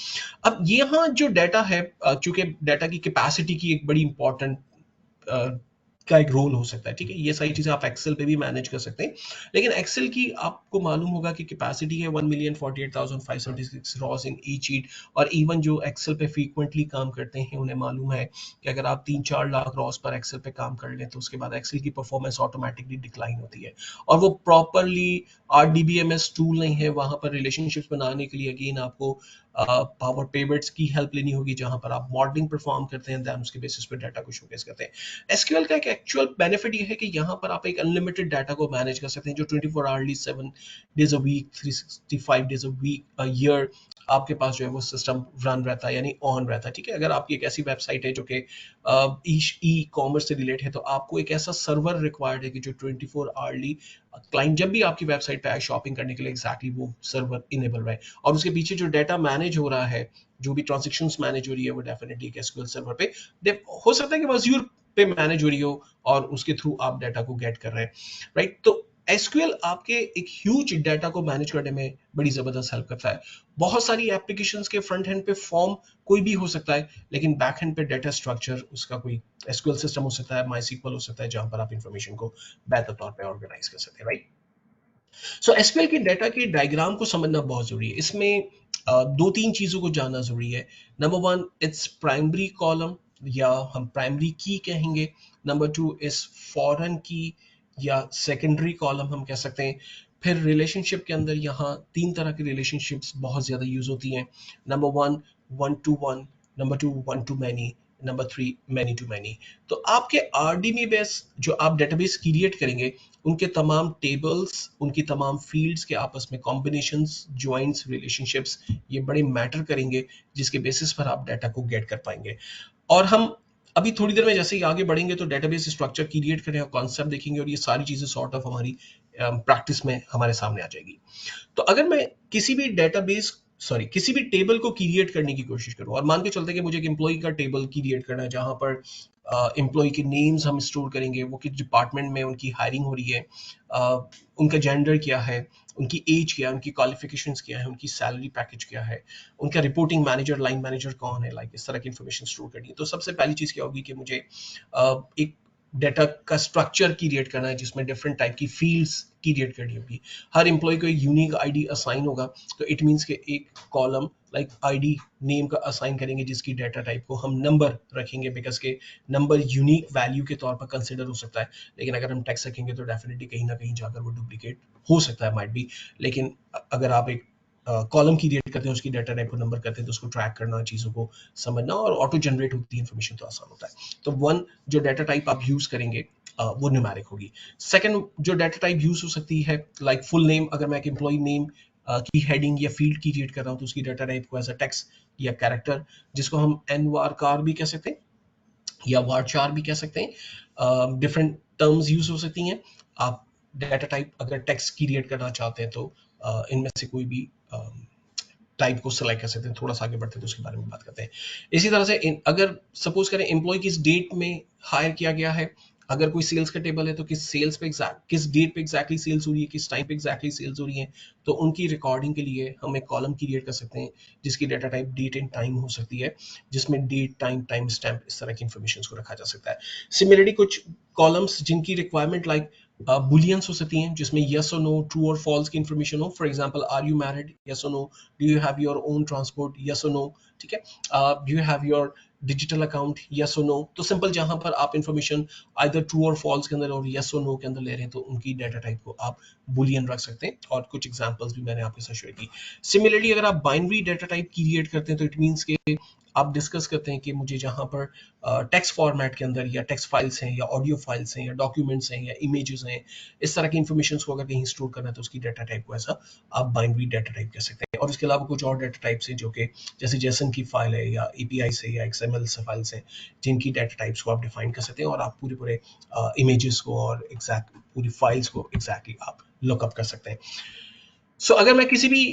अब यहाँ जो डाटा है, चूंकि डाटा की कैपेसिटी की एक बड़ी इंपॉर्टेंट का एक रोल हो सकता है, ठीक है। ये सारी चीजें आप एक्सेल पे भी मैनेज कर सकते हैं, लेकिन एक्सेल की आपको मालूम होगा कि कैपेसिटी है 1,48,576 रॉस इन ईच शीट। और इवन जो एक्सेल पे फ्रीक्वेंटली काम करते हैं उन्हें मालूम है कि अगर आप 3-4 लाख रॉस पर एक्सेल पे काम कर लें तो उसके बाद एक्सेल की परफॉर्मेंस ऑटोमेटिकली डिक्लाइन होती है। और वो प्रॉपरली RDBMS टूल नहीं है, वहां पर रिलेशनशिप्स बनाने के लिए अगेन आपको पावर पेवर्ट्स की हेल्प लेनी होगी, जहां पर आप मॉडलिंग परफॉर्म करते हैं, देन उसके बेसिस पे डाटा को शोकेस करते हैं। एसक्यूएल का एक एक्चुअल बेनिफिट ये है कि यहाँ पर आप एक अनलिमिटेड डाटा को मैनेज कर सकते हैं, जो 24 hourly 7 days a week 365 days a week a year आपके पास जो है वो सिस्टम रन रहता है, यानी ऑन रहता है, ठीक है। अगर आपकी एक ऐसी वेबसाइट है जो कि ई कॉमर्स से रिलेट है, तो आपको एक ऐसा सर्वर रिक्वायर्ड है कि जो 24 आवर्ली क्लाइंट जब भी आपकी वेबसाइट पे आए शॉपिंग करने के लिए एग्जैक्टली वो सर्वर इनेबल रहे। और उसके पीछे जो डाटा मैनेज हो रहा है, जो भी ट्रांजेक्शन मैनेज हो रही है, वो डेफिनेटली एक एसक्यूएल सर्वर पे हो सकता है कि वो पे मैनेज हो रही हो और उसके थ्रू आप डाटा को गेट कर रहे हैं, राइट। तो एसक्यूएल आपके एक ह्यूज डाटा को मैनेज करने में बड़ी जबरदस्त हेल्प करता है। बहुत सारी एप्लीकेशंस के फ्रंट एंड पे फॉर्म कोई भी हो सकता है, लेकिन बैक एंड पे डाटा स्ट्रक्चर उसका कोई एसक्यूएल सिस्टम हो सकता है, माईसीक्वल हो सकता है, जहां पर आप इंफॉर्मेशन को बेहतर तौर पे ऑर्गेनाइज कर सकते हैं, राइट। सो एसक्यूएल की डाटा के डायग्राम को समझना बहुत जरूरी है। इसमें दो तीन चीजों को जानना जरूरी है। Number one, its primary column, या हम प्राइमरी की कहेंगे। नंबर टू इज फॉरेन की, या सेकेंडरी कॉलम हम कह सकते हैं। फिर रिलेशनशिप के अंदर यहाँ तीन तरह की रिलेशनशिप्स बहुत ज्यादा यूज होती हैं। Number one, one to one. Number two, one to many. Number three, many to many. तो आपके आरडीबी बेस जो आप डेटाबेस क्रिएट करेंगे, उनके तमाम टेबल्स, उनकी तमाम फील्ड्स के आपस में कॉम्बिनेशंस, ज्वाइंट्स, रिलेशनशिप्स, ये बड़े मैटर करेंगे, जिसके बेसिस पर आप डाटा को गेट कर पाएंगे। और हम अभी थोड़ी देर में जैसे ही आगे बढ़ेंगे तो डेटाबेस स्ट्रक्चर क्रिएट करें और कॉन्सेप्ट देखेंगे, और ये सारी चीजें सॉर्ट ऑफ हमारी प्रैक्टिस में हमारे सामने आ जाएगी। तो अगर मैं किसी भी डेटाबेस सॉरी किसी भी टेबल को क्रिएट करने की कोशिश करूं, और मान के चलते हैं कि मुझे एक एम्प्लॉय का टेबल क्रिएट करना है, जहां पर एम्प्लॉय के नेम्स हम स्टोर करेंगे, वो किस डिपार्टमेंट में उनकी हायरिंग हो रही है, उनका जेंडर क्या है, उनकी एज क्या है, उनकी क्वालिफिकेशंस क्या है, उनकी सैलरी पैकेज क्या है, उनका रिपोर्टिंग मैनेजर, लाइन मैनेजर कौन है, लाइक इस तरह की इन्फॉर्मेशन स्टोर करनी है। तो सबसे पहली चीज क्या होगी कि मुझे एक डाटा का स्ट्रक्चर क्रिएट करना है, जिसमें डिफरेंट टाइप की फील्ड्स क्रिएट करनी होगी। हर एम्प्लॉय को एक यूनिक आईडी असाइन होगा, तो इट मींस के एक कॉलम लाइक आईडी नेम का असाइन करेंगे, जिसकी डाटा टाइप को हम नंबर रखेंगे, बिकॉज के नंबर यूनिक वैल्यू के तौर पर कंसिडर हो सकता है। लेकिन अगर हम टेक्स्ट रखेंगे तो डेफिनेटली कहीं ना कहीं जाकर वो डुप्लीकेट हो सकता है, माइट बी। लेकिन अगर आप एक कॉलम क्रिएट करते हैं, उसकी डाटा टाइप को नंबर करते हैं, तो उसको ट्रैक करना, चीज़ों को समझना और ऑटो जनरेट होती है इन्फॉर्मेशन, तो आसान होता है। तो वन जो डाटा टाइप आप यूज करेंगे वो न्यूमेरिक होगी। सेकंड जो डाटा टाइप यूज हो सकती है, लाइक फुल नेम, अगर मैं एक एम्प्लॉय नेम की हेडिंग या फील्ड क्रिएट कर रहा हूँ, तो उसकी डाटा टाइप को एज अ टेक्स्ट या कैरेक्टर, जिसको हम एन वार कार भी कह सकते हैं या वार भी कह सकते हैं, डिफरेंट टर्म्स यूज हो सकती हैं। आप डाटा टाइप अगर टेक्स्ट क्रिएट करना चाहते हैं तो इनमें से कोई भी टाइप को सिलेक्ट कर सकते हैं। थोड़ा सा आगे बढ़ते हैं तो उसके बारे में बात करते हैं। इसी तरह से अगर सपोज करें एम्प्लॉय किस डेट में हायर किया गया है, अगर कोई सेल्स का टेबल है तो किस सेल्स पे किस डेट पे एग्जैक्टली सेल्स हो रही है, किस टाइम पे एग्जैक्टली सेल्स हो रही है, तो उनकी रिकॉर्डिंग के लिए हम एक कॉलम क्रिएट कर सकते हैं, जिसकी data type date and time हो सकती है, जिसमें डेट, टाइम, टाइम स्टैम्प, इस तरह की इंफॉर्मेशन को रखा जा सकता है। सिमिलरली कुछ कॉलम्स जिनकी रिक्वायरमेंट लाइक बुलियंस हो सकती हैं, जिसमें यस और नो, ट्रू और फॉल्स की इंफॉर्मेशन हो। For example, are you married, yes और no, do you have your own transport, yes और नो, ठीक है। Do you have your digital account, yes और नो। तो सिंपल जहां पर आप इंफॉर्मेशन आइदर ट्रू और फॉल्स के अंदर और यस और नो के अंदर ले रहे हैं, तो उनकी डाटा टाइप को आप बुलियन रख सकते हैं, और कुछ एग्जांपल्स भी मैंने आपके साथ शेयर की। सिमिलरली अगर आप बाइनरी डाटा टाइप क्रिएट करते हैं, तो इट मींस के आप डिस्कस करते हैं कि मुझे जहां पर टेक्स्ट फॉर्मेट के अंदर या टेक्स्ट फाइल्स हैं या ऑडियो फाइल्स हैं या डॉक्यूमेंट्स हैं या इमेजेस हैं, इस तरह की इंफॉर्मेशन को अगर कहीं स्टोर करना है, तो उसकी डाटा टाइप को ऐसा आप बाइनरी डाटा टाइप कह सकते हैं। और इसके अलावा कुछ और डाटा टाइप्स हैं जो कि जैसे जेसन की फाइल है या एपीआई से या एक्सएमएल से फाइल्स हैं, जिनकी डाटा टाइप्स को आप डिफाइन कर सकते हैं, और आप पूरे पूरे इमेजेस को और एग्जैक्ट पूरी फाइल्स को एग्जैक्टली आप लुकअप कर सकते हैं। सो अगर मैं किसी भी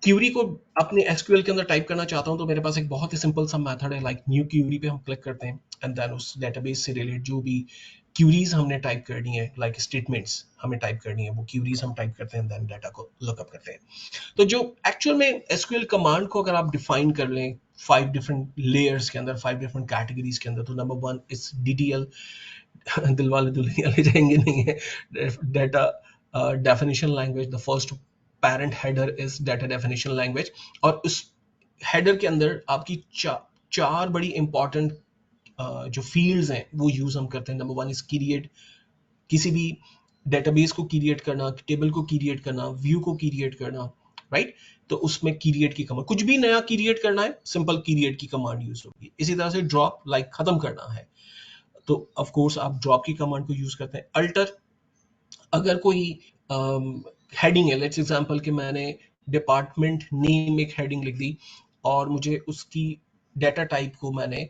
क्यूरी को अपने एसक्यूएल के अंदर टाइप करना चाहता हूं, तो मेरे पास एक बहुत ही सिंपल सा मेथड है, लाइक न्यू क्यूरी पे हम क्लिक करते हैं, एंड देन उस डेटाबेस से रिलेटेड जो भी क्यूरीज हमने टाइप करनी है, लाइक स्टेटमेंट्स हमें टाइप करनी है, वो क्यूरीज हम टाइप करते हैं, देन डाटा को लुकअप करते हैं। तो जो एक्चुअल में एसक्यूएल कमांड को अगर आप डिफाइन कर लें 5 डिफरेंट लेयर्स के अंदर, 5 डिफरेंट कैटेगरीज के अंदर, तो number one is DDL, Dilwale Dulhania ले जाएंगे नहीं है। Data definition language, the first parent header is data definition language, और उस हेडर के अंदर आपकी चार बड़ी इंपॉर्टेंट जो फील्ड्स हैं वो यूज हम करते हैं। नंबर वन इज क्रिएट, किसी भी डेटाबेस को क्रिएट करना, टेबल को क्रिएट करना, व्यू को क्रिएट करना, राइट। तो उसमें क्रिएट की कमांड, कुछ भी नया क्रिएट करना है, सिंपल क्रिएट की कमांड यूज होगी। इसी तरह से ड्रॉप, लाइक खत्म करना है, तो ऑफ कोर्स आप ड्रॉप की कमांड को यूज करते हैं। अल्टर, अगर कोई हेडिंग है, लेट्स एग्जांपल कि मैंने डिपार्टमेंट नेम एक हेडिंग लिख दी और मुझे उसकी डेटा टाइप को मैंने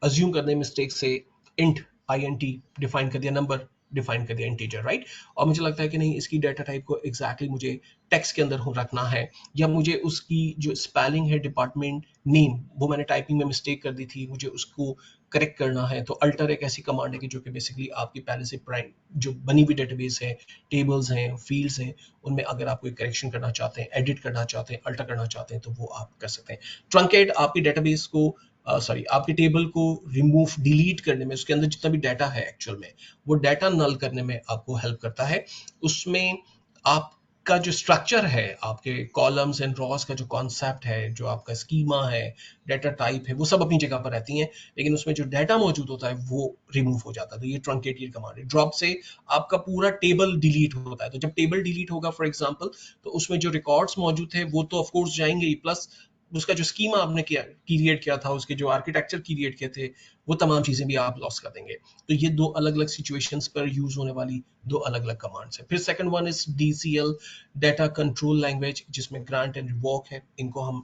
अज्यूम करने मिस्टेक से इंट INT डिफाइन कर दिया, नंबर डिफाइन कर दिया, इंटीजर, राइट। और मुझे लगता है कि नहीं, इसकी डेटा टाइप को एग्जैक्टली मुझे टेक्स्ट के अंदर हो रखना है, या मुझे उसकी जो स्पेलिंग है डिपार्टमेंट नेम, वो मैंने टाइपिंग में मिस्टेक कर दी थी, मुझे उसको करेक्ट करना है। तो अल्टर एक ऐसी कमांड है कि जो कि बेसिकली आपकी पहले से प्राइम जो बनी हुई डेटाबेस है, टेबल्स हैं, फील्ड्स हैं, उनमें अगर आप कोई करेक्शन करना चाहते हैं, एडिट करना चाहते हैं, अल्टर करना चाहते हैं, तो वो आप कर सकते हैं। ट्रंकेट आपकी डेटाबेस को सॉरी आपके टेबल को रिमूव, डिलीट करने में, उसके अंदर जितना भी डाटा है एक्चुअल में, वो डाटा नल करने में आपको हेल्प करता है। उसमें आपका जो स्ट्रक्चर है, आपके कॉलम्स एंड रॉस का जो कॉन्सेप्ट है, जो आपका स्कीमा है, डाटा टाइप है, वो सब अपनी जगह पर रहती हैं, लेकिन उसमें जो डाटा मौजूद होता है वो रिमूव हो जाता है। तो ये ट्रंकेटेड कमांड है। ड्रॉप से आपका पूरा टेबल डिलीट होता है। तो जब टेबल डिलीट होगा फॉर एग्जांपल, तो उसमें जो रिकॉर्ड्स मौजूद थे वो तो ऑफ कोर्स जाएंगे ही, प्लस उसका जो स्कीमा आपने किया क्रिएट किया था, उसके जो आर्किटेक्चर क्रिएट किए थे, वो तमाम चीजें भी आप लॉस कर देंगे। तो ये दो अलग अलग सिचुएशंस पर यूज होने वाली दो अलग अलग कमांड्स है। फिर second one is DCL, data control language, जिसमें ग्रांट एंड रिवोक है। इनको हम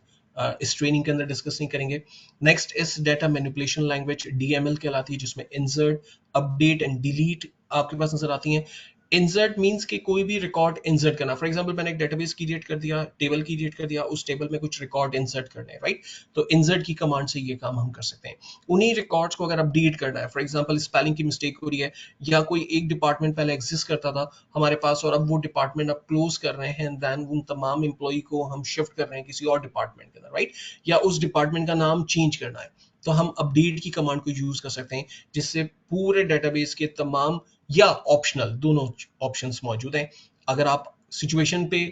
इस ट्रेनिंग के अंदर डिस्कस नहीं करेंगे। Next is data manipulation language, DML कहलाती है, जिसमें इंसर्ट, अपडेट एंड डिलीट आपके पास नजर आती हैं। इंसर्ट मींस कि कोई भी रिकॉर्ड इंसर्ट करना। फॉर एग्जांपल मैंने एक डेटाबेस क्रिएट कर दिया, टेबल क्रिएट कर दिया, उस टेबल में कुछ रिकॉर्ड इंसर्ट करने हैं, राइट। तो इंसर्ट की कमांड से ये काम हम कर सकते हैं। उन्हीं रिकॉर्ड्स को अगर अपडेट करना है, फॉर एग्जांपल स्पेलिंग की मिस्टेक हो रही है, या कोई एक डिपार्टमेंट पहले एग्जिस्ट करता था हमारे पास और अब वो डिपार्टमेंट अब क्लोज कर रहे हैं, देन उन तमाम एम्प्लॉय को हम शिफ्ट कर रहे हैं किसी और डिपार्टमेंट के अंदर, राइट। या उस डिपार्टमेंट का नाम चेंज करना है, तो हम अपडेट की कमांड को यूज कर सकते हैं, जिससे पूरे डेटाबेस के तमाम, या ऑप्शनल, दोनों ऑप्शंस मौजूद हैं। अगर आप सिचुएशन पे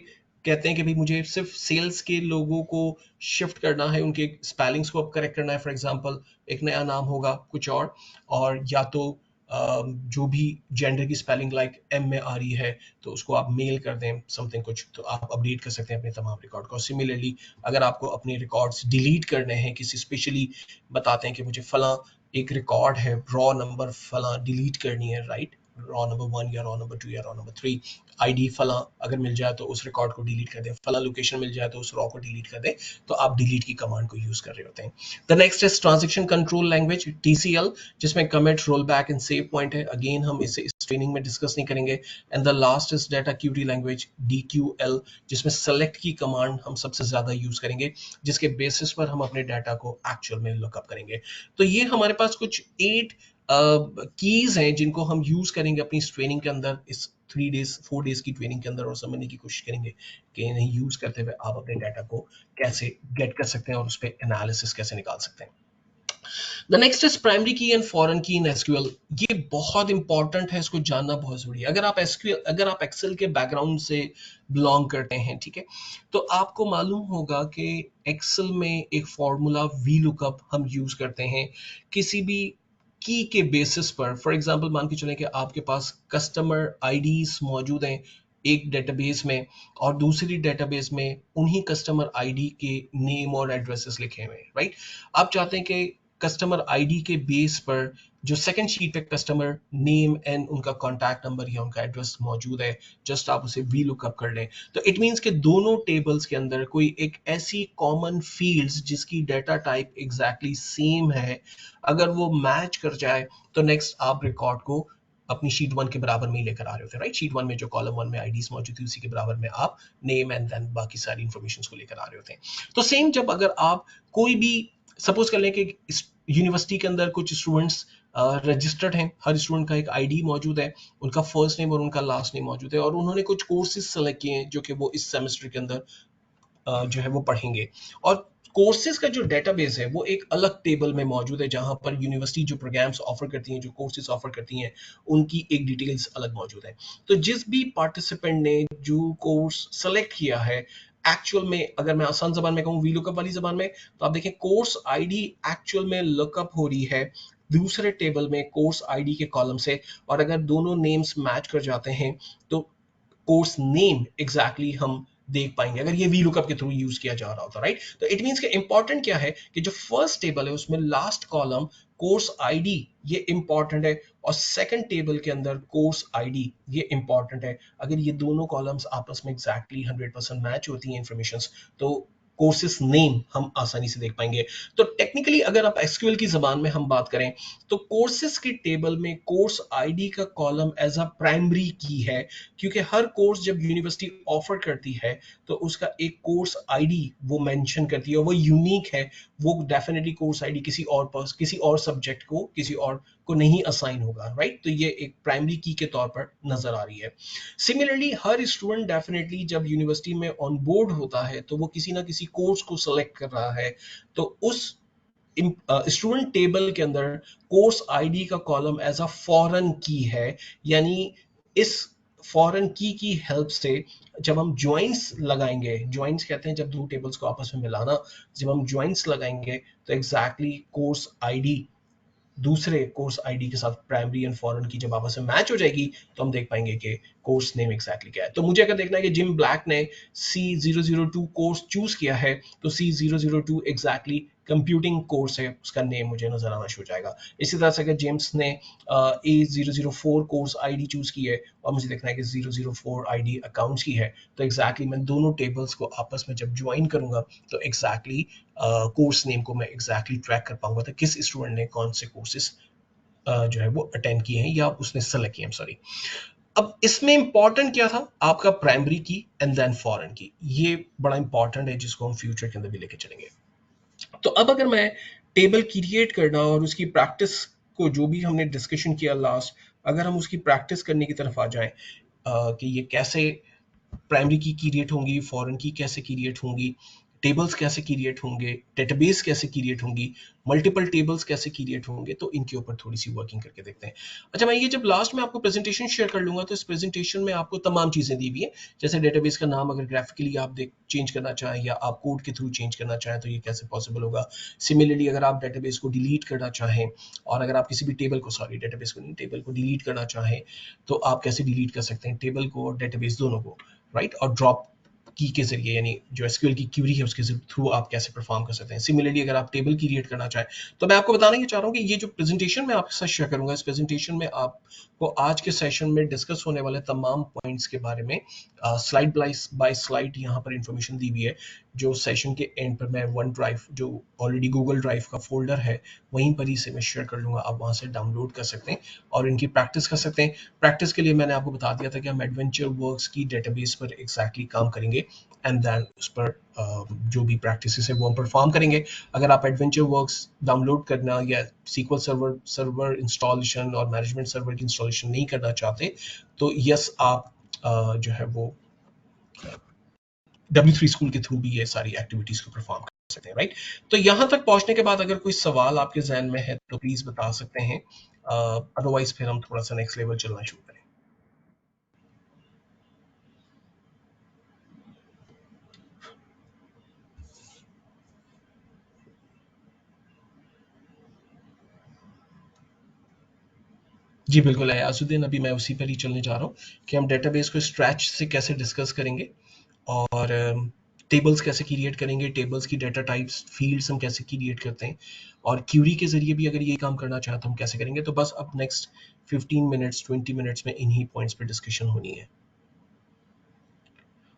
कहते हैं कि भाई मुझे सिर्फ सेल्स के लोगों को शिफ्ट करना है, उनके स्पेलिंग्स को करेक्ट करना है, फॉर एग्जांपल एक नया नाम होगा कुछ और या तो जो भी जेंडर की स्पेलिंग लाइक M में आ रही है, तो उसको आप मेल कर दें समथिंग कुछ, तो आप अपडेट कर सकते हैं अपने तमाम रिकॉर्ड को। सिमिलरली अगर आपको अपने रिकॉर्ड्स डिलीट करने हैं, किसी स्पेशली बताते हैं कि मुझे फला एक रिकॉर्ड है, रॉ नंबर फला डिलीट करनी है, राइट, रॉ नंबर 1 या रॉ नंबर 2 या रॉ नंबर 3, आईडी फला अगर मिल जाए तो उस रिकॉर्ड को डिलीट कर दें, फला लोकेशन मिल जाए तो उस रॉ को डिलीट कर दें, तो आप डिलीट की कमांड को यूज कर रहे होते हैं। The next is transaction control language, TCL, जिसमें commit, roll back and save point है। अगेन हम इसे इस ट्रेनिंग में डिस्कस नहीं करेंगे। And the last is data Curie language, DQL, जिसमें सेलेक्ट की कमांड हम सबसे ज्यादा यूज करेंगे, जिसके बेसिस पर हम अपने डाटा को एक्चुअल में लुकअप करेंगे। तो ये हमारे पास कुछ 8 कीज हैं जिनको हम यूज करेंगे अपनी ट्रेनिंग के अंदर, इस 4 डेज की ट्रेनिंग के अंदर, और समझने की कोशिश करेंगे कि इन्हें यूज करते हुए आप अपने डाटा को कैसे गेट कर सकते हैं और उस पर एनालिसिस कैसे निकाल सकते हैं। द नेक्स्ट इज प्राइमरी की एंड फॉरेन की इन एसक्यूएल। ये बहुत इंपॉर्टेंट है, इसको जानना बहुत जरूरी है। अगर आप एक्सेल के बैकग्राउंड से बिलोंग करते हैं, ठीक है, तो आपको मालूम होगा कि एक्सेल में एक फॉर्मूला वी लुकअप हम यूज करते हैं किसी भी की के बेसिस पर। फॉर एग्जांपल मान के चलें कि आपके पास कस्टमर आईडीज मौजूद हैं एक डेटाबेस में, और दूसरी डेटाबेस में उन्हीं कस्टमर आईडी के नेम और एड्रेसेस लिखे हुए हैं, राइट। आप चाहते हैं कि कस्टमर आईडी के बेस पर जो सेकंड शीट पे कस्टमर नेम एंड उनका कॉन्टैक्ट नंबर या उनका एड्रेस मौजूद है, जस्ट आप उसे वी लुकअप कर लें, तो इट मींस कि दोनों टेबल्स के अंदर कोई एक ऐसी कॉमन फील्ड्स जिसकी डाटा टाइप एग्जैक्टली सेम है, अगर वो मैच कर जाए, तो नेक्स्ट आप रिकॉर्ड को अपनी शीट 1 के बराबर में ही लेकर आ रहे होते हैं, राइट। शीट 1 में जो कॉलम 1 में आईडीज मौजूद थी उसी के बराबर में आप नेम एंड देन बाकी सारी इंफॉर्मेशन को लेकर आ रहे होते हैं। तो सेम जब अगर आप कोई भी सपोज कर लें कि यूनिवर्सिटी के अंदर कुछ स्टूडेंट्स रजिस्टर्ड हैं, हर स्टूडेंट का एक आईडी मौजूद है, उनका फर्स्ट नेम और उनका लास्ट नेम मौजूद है, और उन्होंने कुछ कोर्सेज सेलेक्ट किए हैं जो कि वो इस सेमेस्टर के अंदर जो है वो पढ़ेंगे, और कोर्सेज का जो डेटाबेस है वो एक अलग टेबल में मौजूद है, जहां पर यूनिवर्सिटी जो प्रोग्राम्स ऑफर करती हैं, जो कोर्सेज ऑफर करती हैं, उनकी एक डिटेल्स अलग मौजूद है। तो जिस भी पार्टिसिपेंट ने जो कोर्स सेलेक्ट किया है, एक्चुअल में अगर मैं आसान जबान में कहूँ, वी लुकअप वाली जबान में, तो आप देखें कोर्स आईडी एक्चुअल में लुकअप हो रही है दूसरे टेबल में कोर्स आईडी के कॉलम से, और अगर दोनों नेम्स मैच कर जाते हैं तो कोर्स नेम एग्जैक्टली हम देख पाएंगे, अगर ये वी लुकअप के थ्रू यूज किया जा रहा होता, राइट। तो इट मींस कि इंपॉर्टेंट क्या है कि जो फर्स्ट टेबल है उसमें लास्ट कॉलम कोर्स आईडी ये इंपॉर्टेंट है, और सेकंड टेबल के अंदर कोर्स आईडी ये इंपॉर्टेंट है। अगर ये दोनों कॉलम्स आपस में एग्जैक्टली 100% मैच होती हैं इंफॉर्मेशन, तो कोर्सेस नेम हम आसानी से देख पाएंगे। तो टेक्निकली अगर आप एसक्यूएल की जबान में हम बात करें, तो कोर्सेस की टेबल में कोर्स आईडी का कॉलम एज अ प्राइमरी की है, क्योंकि हर कोर्स जब यूनिवर्सिटी ऑफर करती है तो उसका एक कोर्स आईडी वो मेंशन करती है, और वो यूनिक है। वो डेफिनेटली कोर्स आईडी किसी और सब्जेक्ट को, किसी और को नहीं असाइन होगा, राइट। तो ये एक प्राइमरी की के तौर पर नजर आ रही है। सिमिलरली हर स्टूडेंट डेफिनेटली जब यूनिवर्सिटी में ऑन बोर्ड होता है तो वो किसी ना किसी कोर्स को सिलेक्ट कर रहा है, तो उस स्टूडेंट टेबल के अंदर कोर्स आईडी का कॉलम एज अ फॉरेन की है, यानी इस फॉरेन की हेल्प से जब हम ज्वाइंट्स लगाएंगे, ज्वाइंट्स कहते हैं जब दो टेबल्स को आपस में मिलाना, जब हम ज्वाइंट्स लगाएंगे तो एग्जैक्टली कोर्स आईडी दूसरे कोर्स आईडी के साथ प्राइमरी एंड फॉरेन की जब आपस में मैच हो जाएगी, तो हम देख पाएंगे कि कोर्स नेम एग्जैक्टली क्या है। तो मुझे अगर देखना है कि जिम ब्लैक ने C002 कोर्स चूज किया है, तो C002 एग्जैक्टली कंप्यूटिंग कोर्स है, उसका नेम मुझे नजर आना शुरू हो जाएगा। इसी तरह से अगर जेम्स ने A004 कोर्स आईडी चूज की है और मुझे देखना है कि 004 आईडी अकाउंट्स की है, तो एग्जैक्टली मैं दोनों टेबल्स को आपस में जब ज्वाइन करूंगा तो एग्जैक्टली कोर्स नेम को मैं एग्जैक्टली ट्रैक कर पाऊंगा तो किस स्टूडेंट ने कौन से कोर्सेज जो है वो अटेंड किए हैं या उसने सेलेक्ट किए हैं, सॉरी। अब इसमें इंपॉर्टेंट क्या था, आपका प्राइमरी की एंड देन फॉरेन की, ये बड़ा इंपॉर्टेंट है जिसको हम फ्यूचर के अंदर भी लेके चलेंगे। तो अब अगर मैं टेबल क्रिएट करना और उसकी प्रैक्टिस को, जो भी हमने डिस्कशन किया लास्ट, अगर हम उसकी प्रैक्टिस करने की तरफ आ जाएं कि ये कैसे प्राइमरी की क्रिएट होंगी, फॉरेन की कैसे क्रिएट होंगी, टेबल्स कैसे क्रिएट होंगे, डेटाबेस कैसे क्रिएट होंगी, मल्टीपल टेबल्स कैसे क्रिएट होंगे, तो इनके ऊपर थोड़ी सी वर्किंग करके देखते हैं। अच्छा, मैं ये जब लास्ट में आपको प्रेजेंटेशन शेयर कर लूंगा तो इस प्रेजेंटेशन में आपको तमाम चीजें दी हुई है, जैसे डेटाबेस का नाम अगर ग्राफिकली आप देख चेंज करना चाहें या आप कोड के थ्रू चेंज करना चाहें तो ये कैसे पॉसिबल होगा। सिमिलरली अगर आप डेटाबेस को डिलीट करना चाहें, और अगर आप किसी भी टेबल को, सॉरी डेटाबेस को नहीं, टेबल को डिलीट करना चाहें तो आप कैसे डिलीट कर सकते हैं टेबल को और डेटाबेस दोनों को, राइट। और ड्रॉप की के जरिए, यानी जो एसक्यूएल की क्यूरी है उसके थ्रू आप कैसे परफॉर्म कर सकते हैं। सिमिलरली अगर आप टेबल क्रिएट करना चाहें, तो मैं आपको बताना ये चाह रहा हूँ कि ये जो प्रेजेंटेशन मैं आपके साथ शेयर करूंगा, इस प्रेजेंटेशन में आपको आज के सेशन में डिस्कस होने वाले तमाम पॉइंट्स के बारे में स्लाइड बाय स्लाइड यहाँ पर इंफॉर्मेशन दी हुई है, जो सेशन के एंड पर मैं वन ड्राइव, जो ऑलरेडी गूगल ड्राइव का फोल्डर है, वहीं पर ही से मैं शेयर कर लूंगा, आप वहां से डाउनलोड कर सकते हैं और इनकी प्रैक्टिस कर सकते हैं। प्रैक्टिस के लिए मैंने आपको बता दिया था कि हम एडवेंचर वर्क्स की डेटाबेस पर एग्जैक्टली काम करेंगे एंड देन उस पर जो भी प्रैक्टिस है वो हम परफॉर्म करेंगे। अगर आप एडवेंचर वर्क्स डाउनलोड करना या सीक्वल सर्वर इंस्टॉलेशन और मैनेजमेंट सर्वर की इंस्टॉलेशन नहीं करना चाहते, तो यस आप जो है वो W3 स्कूल के थ्रू भी ये सारी एक्टिविटीज को परफॉर्म कर सकते हैं, राइट। तो यहाँ तक पहुंचने के बाद अगर कोई सवाल आपके जहन में है तो प्लीज बता सकते हैं, अदरवाइज फिर हम थोड़ा सा नेक्स्ट लेवल चलना शुरू करें। जी बिल्कुल है आसुद्दीन, अभी मैं उसी पर ही चलने जा रहा हूँ कि हम डेटाबेस को स्ट्रैच से कैसे डिस्कस करेंगे और टेबल्स कैसे क्रिएट करेंगे, टेबल्स की डेटा टाइप्स, फील्ड्स हम कैसे क्रिएट करते हैं, और क्यूरी के जरिए भी अगर ये काम करना चाहें तो हम कैसे करेंगे। तो बस अब नेक्स्ट 15 मिनट्स 20 मिनट्स में इन्हीं पॉइंट्स पर डिस्कशन होनी है।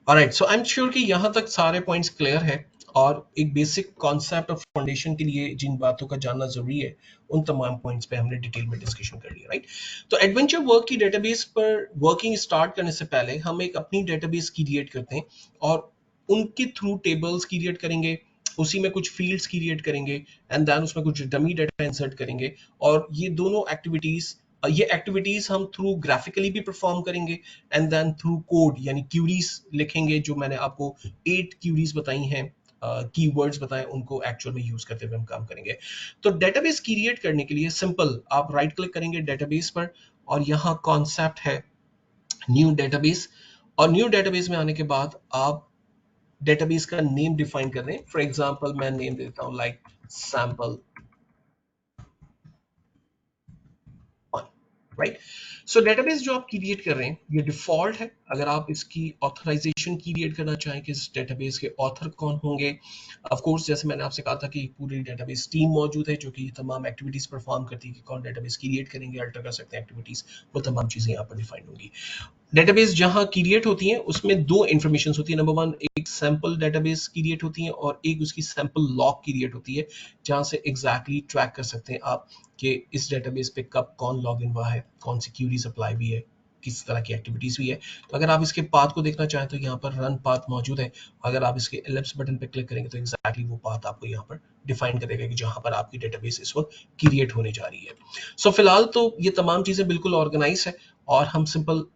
Alright, so I am sure कि यहाँ तक सारे पॉइंट्स क्लियर है और एक बेसिक कॉन्सेप्ट और फाउंडेशन के लिए जिन बातों का जानना जरूरी है उन तमाम पॉइंट्स पे हमने डिटेल में डिस्कशन कर लिया, राइट। तो एडवेंचर वर्क की डेटाबेस पर वर्किंग स्टार्ट करने से पहले हम एक अपनी डेटाबेस क्रिएट करते हैं और उनके थ्रू टेबल्स क्रिएट करेंगे, उसी में कुछ फील्ड्स क्रिएट करेंगे एंड देन उसमें कुछ डमी डाटा इंसर्ट करेंगे, और ये एक्टिविटीज हम थ्रू ग्राफिकली भी परफॉर्म करेंगे एंड देन थ्रू कोड यानी क्यूरीज लिखेंगे, जो मैंने आपको 8 क्यूरीज बताई हैं कीवर्ड्स बताएं, उनको एक्चुअल में यूज करते हुए हम काम करेंगे। तो डेटाबेस क्रिएट करने के लिए सिंपल आप राइट क्लिक करेंगे डेटाबेस पर, और यहाँ कॉन्सेप्ट है न्यू डेटाबेस, और न्यू डेटाबेस में आने के बाद आप डेटाबेस का नेम डिफाइन कर रहे हैं। फॉर एग्जांपल मैं नेम देता हूं लाइक सैंपल, राइट। सो डेटाबेस जो आप क्रिएट कर रहे हैं ये डिफॉल्ट है। अगर आप इसकी ऑथराइजेशन क्रिएट करना चाहें कि इस डेटाबेस के ऑथर कौन होंगे, ऑफ कोर्स जैसे मैंने आपसे कहा था कि पूरी डेटाबेस टीम मौजूद है जो कि तमाम एक्टिविटीज परफॉर्म करती है कि कौन डेटाबेस क्रिएट करेंगे, अल्टर कर सकते हैं एक्टिविटीज, वो तमाम चीजें यहाँ पर डिफाइन होंगी। डेटाबेस जहां क्रिएट होती है उसमें दो इंफॉर्मेशन होती है। नंबर वन, एक सैंपल डेटाबेस क्रिएट होती है और एक उसकी सैंपल लॉग क्रिएट होती है, जहां से एग्जैक्टली ट्रैक कर सकते हैं आप कि इस डेटाबेस पे कब कौन लॉग इन हुआ है, कौन सी क्यूरीज अप्लाई भी है, किस तरह की एक्टिविटीज भी है। तो अगर आप इसके पाथ को देखना चाहें तो यहाँ पर रन पाथ मौजूद है। अगर आप इसके एलिप्स बटन पे क्लिक करेंगे तो एग्जैक्टली वो पाथ आपको यहाँ पर डिफाइन करेगा कि जहां पर आपकी डेटाबेस इस वक्त क्रिएट होने जा रही है। सो फिलहाल तो ये तमाम चीजें बिल्कुल ऑर्गेनाइज है, और हम सिंपल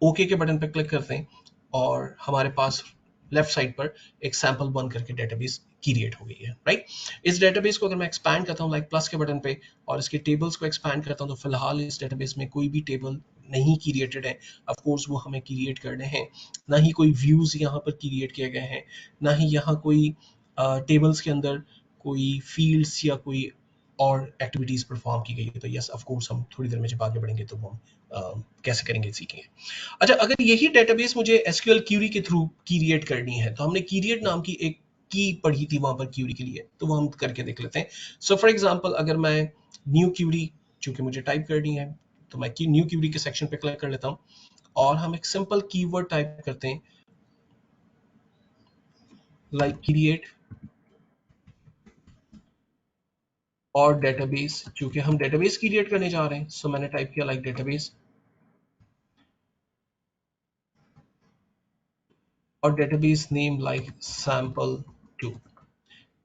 ओके के बटन पर क्लिक करते हैं और हमारे पास लेफ्ट साइड पर एक सैंपल वन करके डेटाबेस क्रिएट हो गई है, राइट। इस डेटाबेस को अगर मैं एक्सपैंड करता हूँ लाइक प्लस के बटन पे और इसके टेबल्स को एक्सपैंड करता हूँ, तो फिलहाल इस डेटाबेस में कोई भी टेबल नहीं क्रिएटेड है। ऑफ कोर्स वो हमें क्रिएट करने हैं, ना ही कोई व्यूज यहाँ पर क्रिएट किए गए हैं, ना ही यहाँ कोई टेबल्स के अंदर कोई फील्ड्स या कोई और एक्टिविटीज परफॉर्म की गई है। तो यस ऑफ कोर्स हम थोड़ी देर में जब आगे बढ़ेंगे तो हम कैसे करेंगे सीखेंगे। अच्छा, अगर यही डेटाबेस मुझे एसक्यूएल क्यूरी के थ्रू क्रिएट करनी है, तो हमने क्रिएट नाम की एक की पढ़ी थी वहां पर क्यूरी के लिए, तो वो हम करके देख लेते हैं। सो फॉर एग्जांपल अगर मैं न्यू क्यूरी चूंकि मुझे टाइप करनी है, तो मैं न्यू क्यूरी के सेक्शन पे क्लिक कर लेता हूं और हम एक सिंपल कीवर्ड टाइप करते हैं लाइक क्रिएट और डेटाबेस। चूंकि हम डेटाबेस क्रिएट करने जा रहे हैं, सो मैंने टाइप किया लाइक डेटाबेस और database name like sample2,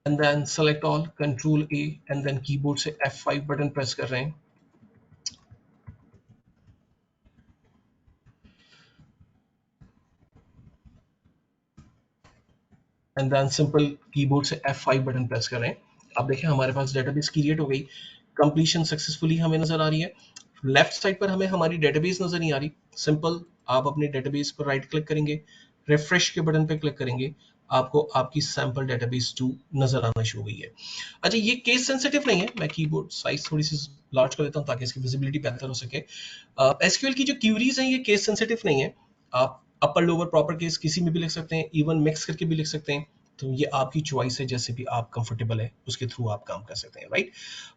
and then select all, control A, and then keyboard से F5 बटन प्रेस कर रहे हैं, एंड देन सिंपल कीबोर्ड से F5 बटन प्रेस कर रहे हैं। अब देखें हमारे पास डेटाबेस क्रिएट हो गई, कंप्लीशन सक्सेसफुली हमें नजर आ रही है। लेफ्ट साइड पर हमें हमारी डेटाबेस नजर नहीं आ रही। सिंपल आप अपने डेटाबेस पर राइट क्लिक करेंगे, रिफ्रेश के बटन पर क्लिक करेंगे, आपको आपकी सैंपल डेटाबेस 2 नजर आना शुरू हुई है। अच्छा, ये केस सेंसिटिव नहीं है, मैं कीबोर्ड साइज थोड़ी सी लार्ज कर देता हूँ ताकि इसकी विजिबिलिटी बेहतर हो सके। एसक्यूएल की जो क्यूरीज हैं ये केस सेंसिटिव नहीं है, आप अपर लोअर प्रॉपर केस किसी में भी लिख सकते हैं, इवन मिक्स करके भी लिख सकते हैं। तो ये आपकी चॉइस है, जैसे भी आप कंफर्टेबल है उसके थ्रू आप काम कर सकते हैं, राइट।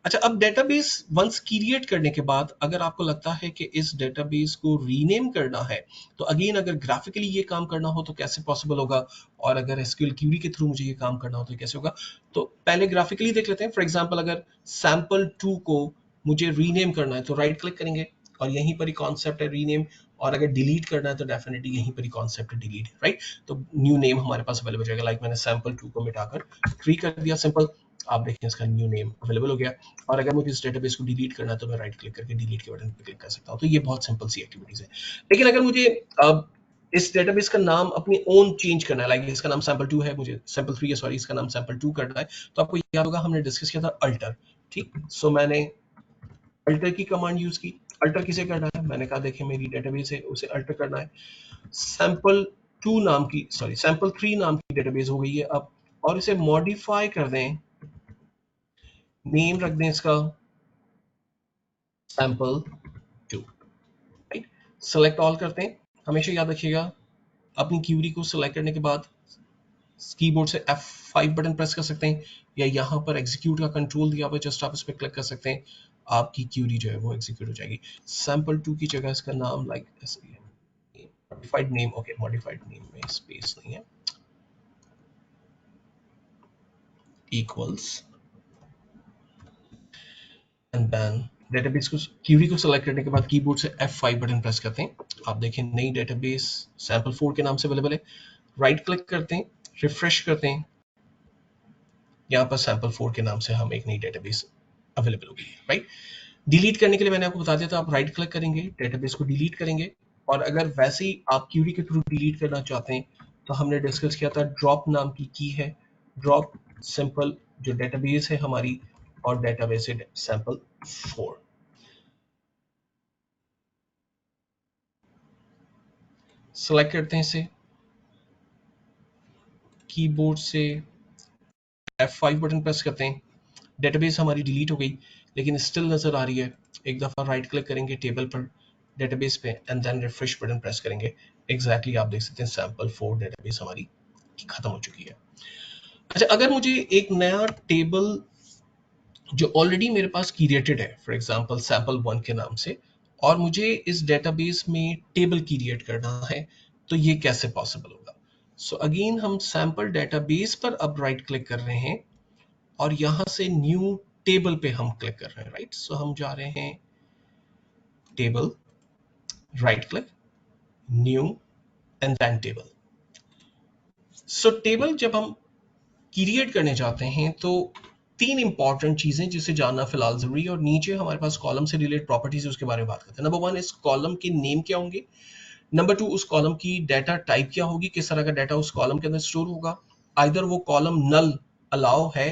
अच्छा, अब डेटाबेस वंस क्रिएट करने के बाद अगर आपको लगता है कि इस डेटाबेस को रीनेम करना है, तो अगेन अगर ग्राफिकली ये काम करना हो तो कैसे पॉसिबल होगा, और अगर एसक्यूएल क्यूरी के थ्रू मुझे ये काम करना हो तो कैसे होगा। तो पहले ग्राफिकली देख लेते हैं। फॉर एग्जाम्पल अगर सैंपल 2 को मुझे रीनेम करना है तो राइट क्लिक करेंगे और यहीं पर ही कॉन्सेप्ट है रीनेम, और अगर डिलीट करना है तो डेफिनेटली यहीं पर ही कॉन्सेप्ट है डिलीट, राइट। तो न्यू नेम हमारे पास अवेलेबल हो जाएगा। लाइक मैंने सैंपल 2 को मिटाकर 3 कर दिया, सिंपल। आप देखें इसका न्यू नेम अवेलेबल हो गया। और अगर मुझे इस डेटाबेस को डिलीट करना है तो मैं राइट क्लिक करके डिलीट के बटन पर क्लिक कर सकता हूँ। तो ये बहुत सिंपल सी एक्टिविटीज है। लेकिन अगर मुझे अब इस डेटाबेस का नाम अपनी ओन चेंज करना है, लाइक इसका नाम सैंपल 2 है, मुझे सैंपल 3 है, सॉरी, इसका नाम सैंपल 2 करना है, तो आपको याद होगा हमने डिस्कस किया था अल्टर, ठीक। सो मैंने अल्टर की कमांड यूज की। अल्टर किसे करना है, मैंने कहा देखिए मेरी डेटाबेस है उसे अल्टर करना है। सैंपल 2 नाम की, सॉरी सैंपल 3 नाम की डेटाबेस हो गई है अब, और इसे मॉडिफाई कर दें, नेम रख दें इसका सैंपल 2, राइट। सेलेक्ट ऑल करते हैं। हमेशा याद रखिएगा अपनी क्यूरी को सिलेक्ट करने के बाद कीबोर्ड से F5 बटन प्रेस कर सकते हैं, या यहाँ पर एग्जीक्यूट का कंट्रोल दिया हुआ है, जस्ट आप इस पर क्लिक कर सकते हैं, आपकी क्यूरी जो है वो एग्जीक्यूट हो जाएगी। सैंपल 2 की जगह इसका नाम like modified name, okay, modified name में स्पेस नहीं है, इक्वल्स, एंड देन डेटाबेस को क्यूरी को सेलेक्ट करने के बाद कीबोर्ड से F5 बटन प्रेस करते हैं। आप देखें नई डेटाबेस सैंपल 4 के नाम से अवेलेबल है। राइट क्लिक करते हैं, रिफ्रेश करते हैं, यहाँ पर सैंपल 4 के नाम से हम एक नई डेटाबेस अवेलेबल होगी, राइट। डिलीट करने के लिए मैंने आपको बता दिया था, आप राइट क्लिक करेंगे, डेटाबेस को डिलीट करेंगे, और अगर वैसे ही आप क्यूरी के थ्रू डिलीट करना चाहते हैं तो हमने डिस्कस किया था ड्रॉप नाम की है, ड्रॉप सिंपल जो डेटाबेस है हमारी, और डेटाबेस है सैंपल 4। सेलेक्ट करते हैं इसे कीबोर्ड से, F5 बटन प्रेस करते हैं, डेटाबेस हमारी डिलीट हो गई लेकिन स्टिल नजर आ रही है। एक दफा राइट क्लिक करेंगे टेबल पर, डेटाबेस पे, and then refresh button press करेंगे। एग्जैक्टली आप देख सकते हैं सैंपल 4 डेटाबेस हमारी खत्म हो चुकी है। अच्छा, अगर मुझे एक नया टेबल जो ऑलरेडी मेरे पास क्रिएटेड है, फॉर एग्जांपल सैंपल 1 के नाम से, और मुझे इस डेटाबेस में टेबल क्रिएट करना है, तो ये कैसे पॉसिबल होगा? सो अगेन हम सैंपल डेटाबेस पर अब राइट क्लिक कर रहे हैं और यहां से न्यू टेबल पे हम क्लिक कर रहे हैं, राइट। सो हम जा रहे हैं table, right click, new, and then table. So table जब हम क्रिएट करने जाते हैं तो 3 इंपॉर्टेंट चीजें जिसे जानना फिलहाल जरूरी है, और नीचे हमारे पास कॉलम से रिलेटेड प्रॉपर्टीज उसके बारे में बात करते हैं। नंबर 1, इस कॉलम के नेम क्या होंगे। नंबर 2, उस कॉलम की डाटा टाइप क्या होगी, किस तरह का डाटा उस कॉलम के अंदर स्टोर होगा। आइदर वो कॉलम नल अलाउ है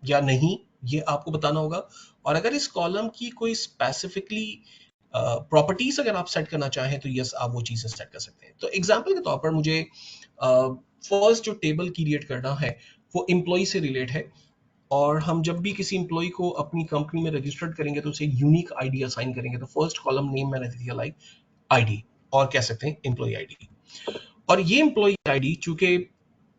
या नहीं, ये आपको बताना होगा। और अगर इस कॉलम की कोई स्पेसिफिकली प्रॉपर्टीज अगर आप सेट करना चाहें तो यस, आप वो चीजें सेट कर सकते हैं। तो एग्जांपल के तौर पर मुझे फर्स्ट जो टेबल क्रिएट करना है वो एम्प्लॉय से रिलेट है, और हम जब भी किसी एम्प्लॉय को अपनी कंपनी में रजिस्टर्ड करेंगे तो उसे यूनिक आईडी असाइन करेंगे। तो फर्स्ट कॉलम नेम मैंने दे दिया लाइक आईडी, और कह सकते हैं एम्प्लॉय आईडी। और ये एम्प्लॉय आईडी चूंकि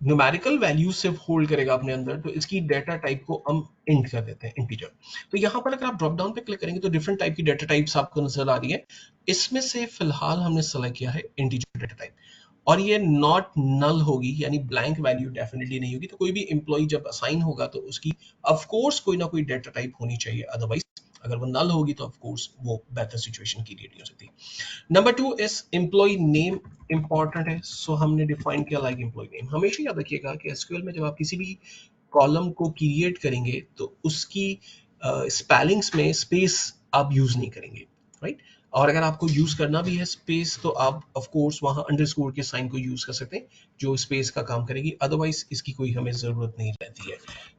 न्यूमेरिकल वैल्यू से होल्ड करेगा अपने अंदर, तो इसकी डाटा टाइप को हम इंट कर देते हैं, इंटीजर। तो यहाँ पर अगर आप ड्रॉप डाउन पे क्लिक करेंगे तो डिफरेंट टाइप की डाटा टाइप्स आपको नजर आ रही है। इसमें से फिलहाल हमने सेलेक्ट किया है इंटीजर डाटा टाइप, और ये नॉट नल होगी, यानी ब्लैंक वैल्यू डेफिनेटली नहीं होगी। तो कोई भी एम्प्लॉय जब असाइन होगा तो उसकी ऑफ कोर्स कोई ना कोई डाटा टाइप होनी चाहिए, अदरवाइज अगर वो नल होगी तो ऑफ कोर्स वो बेहतर सिचुएशन क्रिएट नहीं हो सकती। Number 2 is employ name important है। सो हमने डिफाइन किया लाइक एम्प्लॉय नेम। हमेशा याद रखिएगा कि एसक्यूएल में जब आप किसी भी कॉलम को क्रिएट करेंगे तो उसकी स्पेलिंग्स में स्पेस आप यूज नहीं करेंगे, राइट। और अगर आपको यूज करना भी है स्पेस तो आप ऑफ कोर्स वहां अंडरस्कोर के साइन को यूज कर सकते हैं जो स्पेस का काम करेगी, अदरवाइज इसकी कोई हमें जरूरत नहीं रहती है।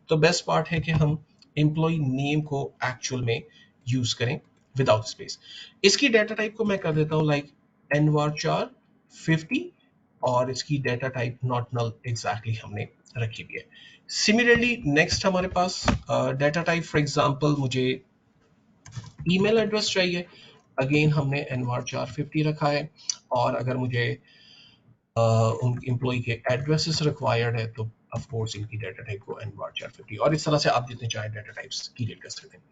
तो बेस्ट पार्ट है कि हम एम्प्लॉय नेम को एक्चुअल में यूज करें विदाउट स्पेस। इसकी डाटा टाइप को मैं कर देता हूँ लाइक nvar 50, और इसकी data type not null exactly हमने रखी हुई है। सिमिलरली नेक्स्ट हमारे पास डाटा टाइप, फॉर एग्जांपल मुझे ईमेल एड्रेस चाहिए, अगेन हमने nvar 50 रखा है। और अगर मुझे उन एम्प्लॉय के एड्रेसेस रिक्वायर्ड है तो ऑफ कोर्स इनकी डाटा टाइप को nvar 50, और इस तरह से आप जितने चाहे डाटा टाइप्स क्रिएट कर सकते हैं।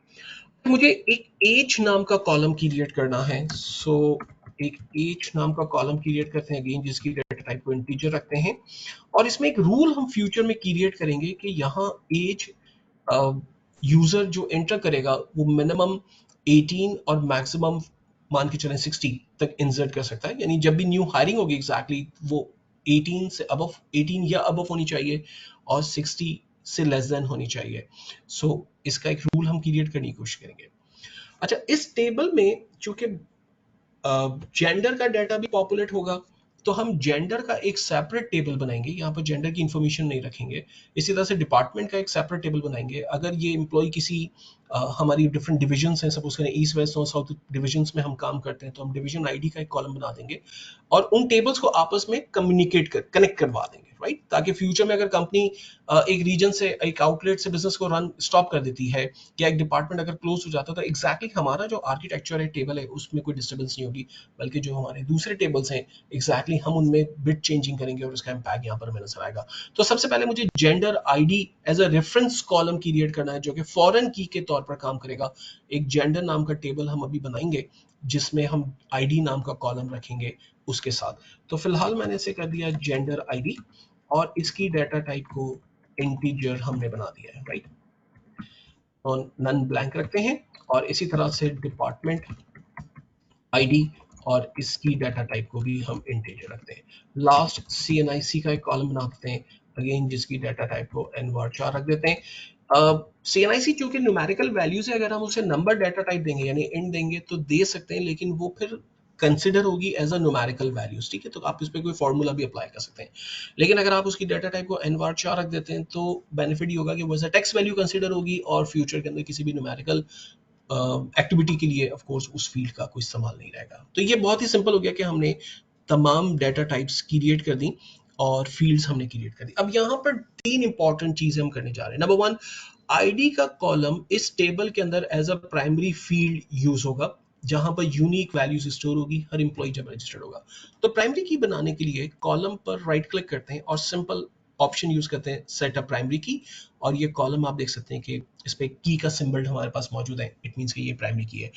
मुझे एक एज नाम का कॉलम क्रिएट करना है। सो एक एज नाम का कॉलम क्रिएट करते हैं अगेन, जिसकी डाटा टाइप को इंटीजर रखते हैं, और इसमें एक रूल हम फ्यूचर में क्रिएट करेंगे कि यहाँ एज यूजर जो एंटर करेगा वो मिनिमम 18 और मैक्सिमम मान के चलें 60 तक इंसर्ट कर सकता है। यानी जब भी न्यू हायरिंग होगी एग्जैक्टली वो 18 से अबव, 18 या अबव होनी चाहिए और 60 से लेस देन होनी चाहिए। सो इसका एक रूल हम क्रिएट करने की कोशिश करेंगे। अच्छा, इस टेबल में चूंकि जेंडर का डाटा भी पॉपुलेट होगा तो हम जेंडर का एक सेपरेट टेबल बनाएंगे, यहाँ पर जेंडर की इंफॉर्मेशन नहीं रखेंगे। इसी तरह से डिपार्टमेंट का एक सेपरेट टेबल बनाएंगे। अगर ये एम्प्लॉय किसी हमारी डिफरेंट डिविजन्स हैं, सपोज करें ईस्ट वेस्ट और साउथ डिविजन्स में हम काम करते हैं, तो हम डिवीजन आईडी का एक कॉलम बना देंगे और उन टेबल्स को आपस में कनेक्ट करवा देंगे, राइट। ताकि फ्यूचर में अगर कंपनी एक रीजन से, एक आउटलेट से बिजनेस को रन स्टॉप कर देती है या एक डिपार्टमेंट अगर क्लोज हो जाता है, तो एग्जैक्टली हमारा जो आर्किटेक्चर है, टेबल है, उसमें कोई डिस्टर्बेंस नहीं होगी, बल्कि जो हमारे दूसरे टेबल्स हैं एग्जैक्टली हम उनमें बिट चेंजिंग करेंगे और उसका इम्पैक्ट यहाँ पर हमें नजर आएगा। तो सबसे पहले मुझे gender ID as a reference column create करना है जो कि फॉरेन की के तौर पर काम करेगा। एक जेंडर नाम का टेबल हम अभी बनाएंगे जिसमें हम आईडी नाम का कॉलम रखेंगे उसके साथ। तो फिलहाल मैंने इसे कर दिया जेंडर आईडी, और इसकी डाटा टाइप को इंटीजर हमने बना दिया है, राइट। तो नन ब्लैंक रखते हैं, और इसी तरह से डिपार्टमेंट आईडी और इसकी डाटा टाइप को भी हम इंटीजर रखते हैं। लास्ट CNIC का एक कॉलम बना देते हैं अगेन, जिसकी डाटा टाइप को nvar रख देते हैं। CNIC चूंकि न्यूमेरिकल वैल्यूज है, अगर हम उसे नंबर डाटा टाइप देंगे यानी इंट देंगे तो दे सकते हैं, लेकिन वो फिर कंसिडर होगी एज अ न्यूमेरिकल वैल्यूज, ठीक है, तो आप इस पर कोई फॉर्मूला भी अप्लाई कर सकते हैं। लेकिन अगर आप उसकी डाटा टाइप को nvar रख देते हैं तो बेनिफिट ये होगा कि वो as a text value consider होगी और फ्यूचर के अंदर किसी भी न्यूमेरिकल एक्टिविटी के लिए ऑफ कोर्स उस फील्ड का कोई इस्तेमाल नहीं रहेगा। तो ये बहुत ही सिंपल हो गया कि हमने तमाम डाटा टाइप्स क्रिएट कर दी और फील्ड्स हमने क्रिएट कर दी। अब यहाँ पर तीन इंपॉर्टेंट चीजें हम करने जा रहे हैं। नंबर वन, आईडी का कॉलम इस टेबल के अंदर as a primary field use होगा, जहां पर यूनिक वैल्यूज स्टोर होगी हर इंप्लॉय जब रजिस्टर्ड होगा। तो प्राइमरी की बनाने के लिए कॉलम पर राइट क्लिक करते हैं और सिंपल ऑप्शन यूज करते हैं सेट अप प्राइमरी की, और ये कॉलम आप देख सकते हैं कि इस पे की का सिंबल हमारे पास मौजूद है, इट मींस कि ये प्राइमरी की है।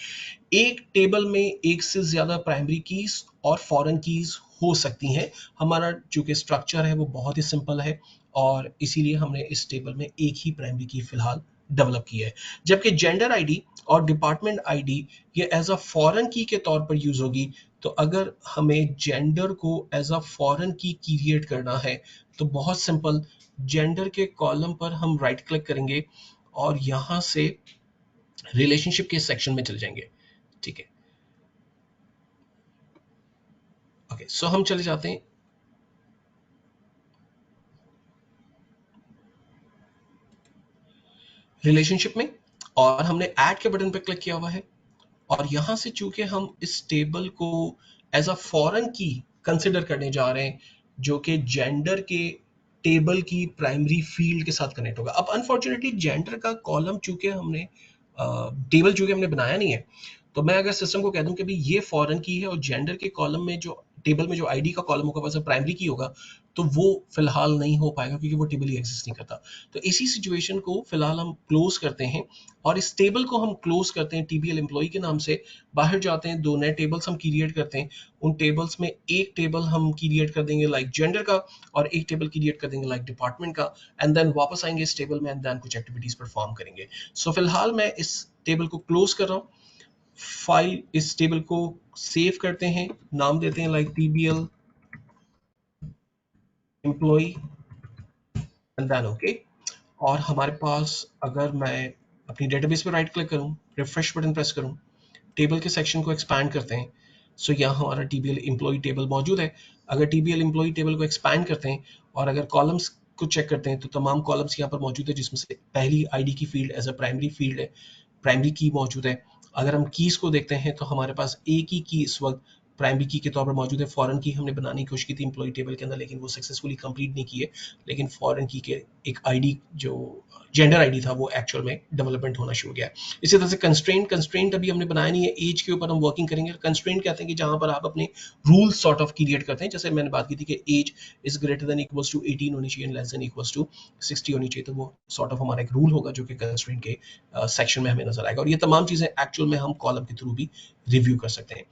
एक टेबल में एक से ज्यादा प्राइमरी कीज और फॉरेन कीज हो सकती हैं। हमारा जो कि स्ट्रक्चर है वो बहुत ही सिंपल है और इसीलिए हमने इस टेबल में एक ही प्राइमरी की फिलहाल डेवलप की है। जबकि जेंडर आईडी और डिपार्टमेंट आईडी ये एज अ फॉरेन की के तौर पर यूज होगी। तो अगर हमें जेंडर को एज अ फॉरेन की क्रिएट करना है तो बहुत सिंपल, जेंडर के कॉलम पर हम राइट क्लिक करेंगे और यहां से रिलेशनशिप के सेक्शन में चले जाएंगे, ठीक है। ओके, सो हम चले जाते हैं रिलेशनशिप में और हमने ऐड के बटन पर क्लिक किया हुआ है और यहां से चूंकि हम इस टेबल को एज अ फॉरेन की कंसिडर करने जा रहे हैं जो कि जेंडर के टेबल की प्राइमरी फील्ड के साथ कनेक्ट होगा। अब अनफॉर्चुनेटली जेंडर का कॉलम चूंकि हमने टेबल चूंकि हमने बनाया नहीं है, तो मैं अगर सिस्टम को कह दूं कि भाई ये फॉरेन की है और जेंडर के कॉलम में जो टेबल में जो आईडी का कॉलम होगा वैसे प्राइमरी की होगा, तो वो फिलहाल नहीं हो पाएगा क्योंकि वो टेबल ही एग्जिस्ट नहीं करता। तो इसी सिचुएशन को फिलहाल हम क्लोज करते हैं और इस टेबल को हम क्लोज करते हैं टीबीएल एम्प्लॉय के नाम से। बाहर जाते हैं, दो नए टेबल्स हम क्रिएट करते हैं। उन टेबल्स में एक टेबल हम क्रिएट कर देंगे लाइक जेंडर का और एक टेबल क्रिएट कर देंगे लाइक डिपार्टमेंट का, एंड देन वापस आएंगे इस टेबल में एंड देन कुछ एक्टिविटीज परफॉर्म करेंगे। सो फिलहाल मैं इस टेबल को क्लोज कर रहा हूँ। फाइल इस टेबल को सेव करते हैं, नाम देते हैं like TBL employee and then okay. और हमारे पास अगर मैं अपनी डेटाबेस पर राइट क्लिक करूं, रिफ्रेश बटन प्रेस करूं, टेबल के सेक्शन को एक्सपैंड करते हैं, सो यहाँ हमारा टीबीएल एम्प्लॉय टेबल मौजूद है। अगर टीबीएल एम्प्लॉय टेबल को एक्सपैंड करते हैं और अगर कॉलम्स को चेक करते हैं तो तमाम कॉलम्स यहाँ पर मौजूद है जिसमें से पहली आईडी की field as a primary field है, प्राइमरी की मौजूद है। अगर हम कीज को देखते हैं तो हमारे पास एक ही की इस वक्त प्राइमरी की के तौर पर मौजूद है। फॉरेन की हमने बनाने की कोशिश की थी एम्प्लॉय टेबल के अंदर लेकिन वो सक्सेसफुली कंप्लीट नहीं की है। लेकिन फॉरेन की के एक आईडी जो जेंडर आईडी था वो एक्चुअल में डेवलपमेंट होना शुरू हो गया। इसी तरह से कंस्ट्रेंट अभी हमने बनाया नहीं है, एज के ऊपर हम वर्किंग करेंगे। कंस्ट्रेंट कहते हैं कि जहां पर आप अपने रूल्स सॉर्ट ऑफ क्रिएट करते हैं, जैसे मैंने बात की थी कि age is greater than equals to 18 होनी चाहिए, लेस देन इक्वल्स टू 60 होनी चाहिए। तो वो सॉर्ट ऑफ हमारा एक रूल होगा जो कि कंस्ट्रेंट के सेक्शन में हमें नजर आएगा और ये तमाम चीजें एक्चुअल में हम कॉलम के थ्रू भी रिव्यू कर सकते हैं।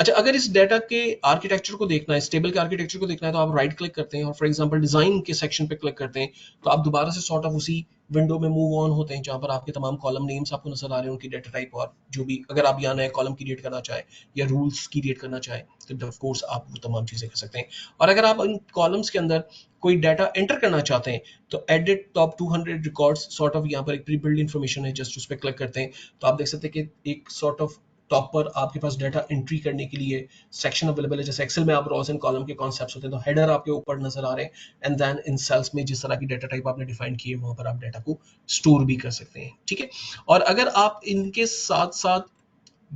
अच्छा, अगर इस डाटा के आर्किटेक्चर को देखना है, इस टेबल के आर्किटेक्चर को देखना है, तो आप राइट क्लिक करते हैं और फॉर एग्जांपल डिजाइन के सेक्शन पे क्लिक करते हैं तो आप दोबारा से सॉर्ट ऑफ उसी विंडो में मूव ऑन होते हैं जहां पर आपके तमाम कॉलम नेम्स आपको नजर आ रहे हैं, उनकी डाटा टाइप और जो भी अगर आप यहाँ नए कॉलम क्रिएट करना चाहें या रूल्स क्रिएट करना चाहें तो ऑफ कोर्स आप वो तमाम चीजें कर सकते हैं। और अगर आप इन कॉलम्स के अंदर कोई डाटा एंटर करना चाहते हैं तो edit top 200 records sort of यहाँ पर एक प्री बिल्ड इन्फॉर्मेशन है, जस्ट उस पर क्लिक करते हैं तो आप देख सकते हैं कि एक सॉर्ट ऑफ टॉप पर आपके पास डाटा एंट्री करने के लिए सेक्शन अवेलेबल है। जैसे एक्सेल में आप रॉस एंड कॉलम के कॉन्सेप्ट्स होते हैं तो हेडर आपके ऊपर नजर आ रहे हैं एंड देन इन सेल्स में जिस तरह की डाटा टाइप आपने डिफाइन की है वहां पर आप डाटा को स्टोर भी कर सकते हैं, ठीक है। और अगर आप इनके साथ साथ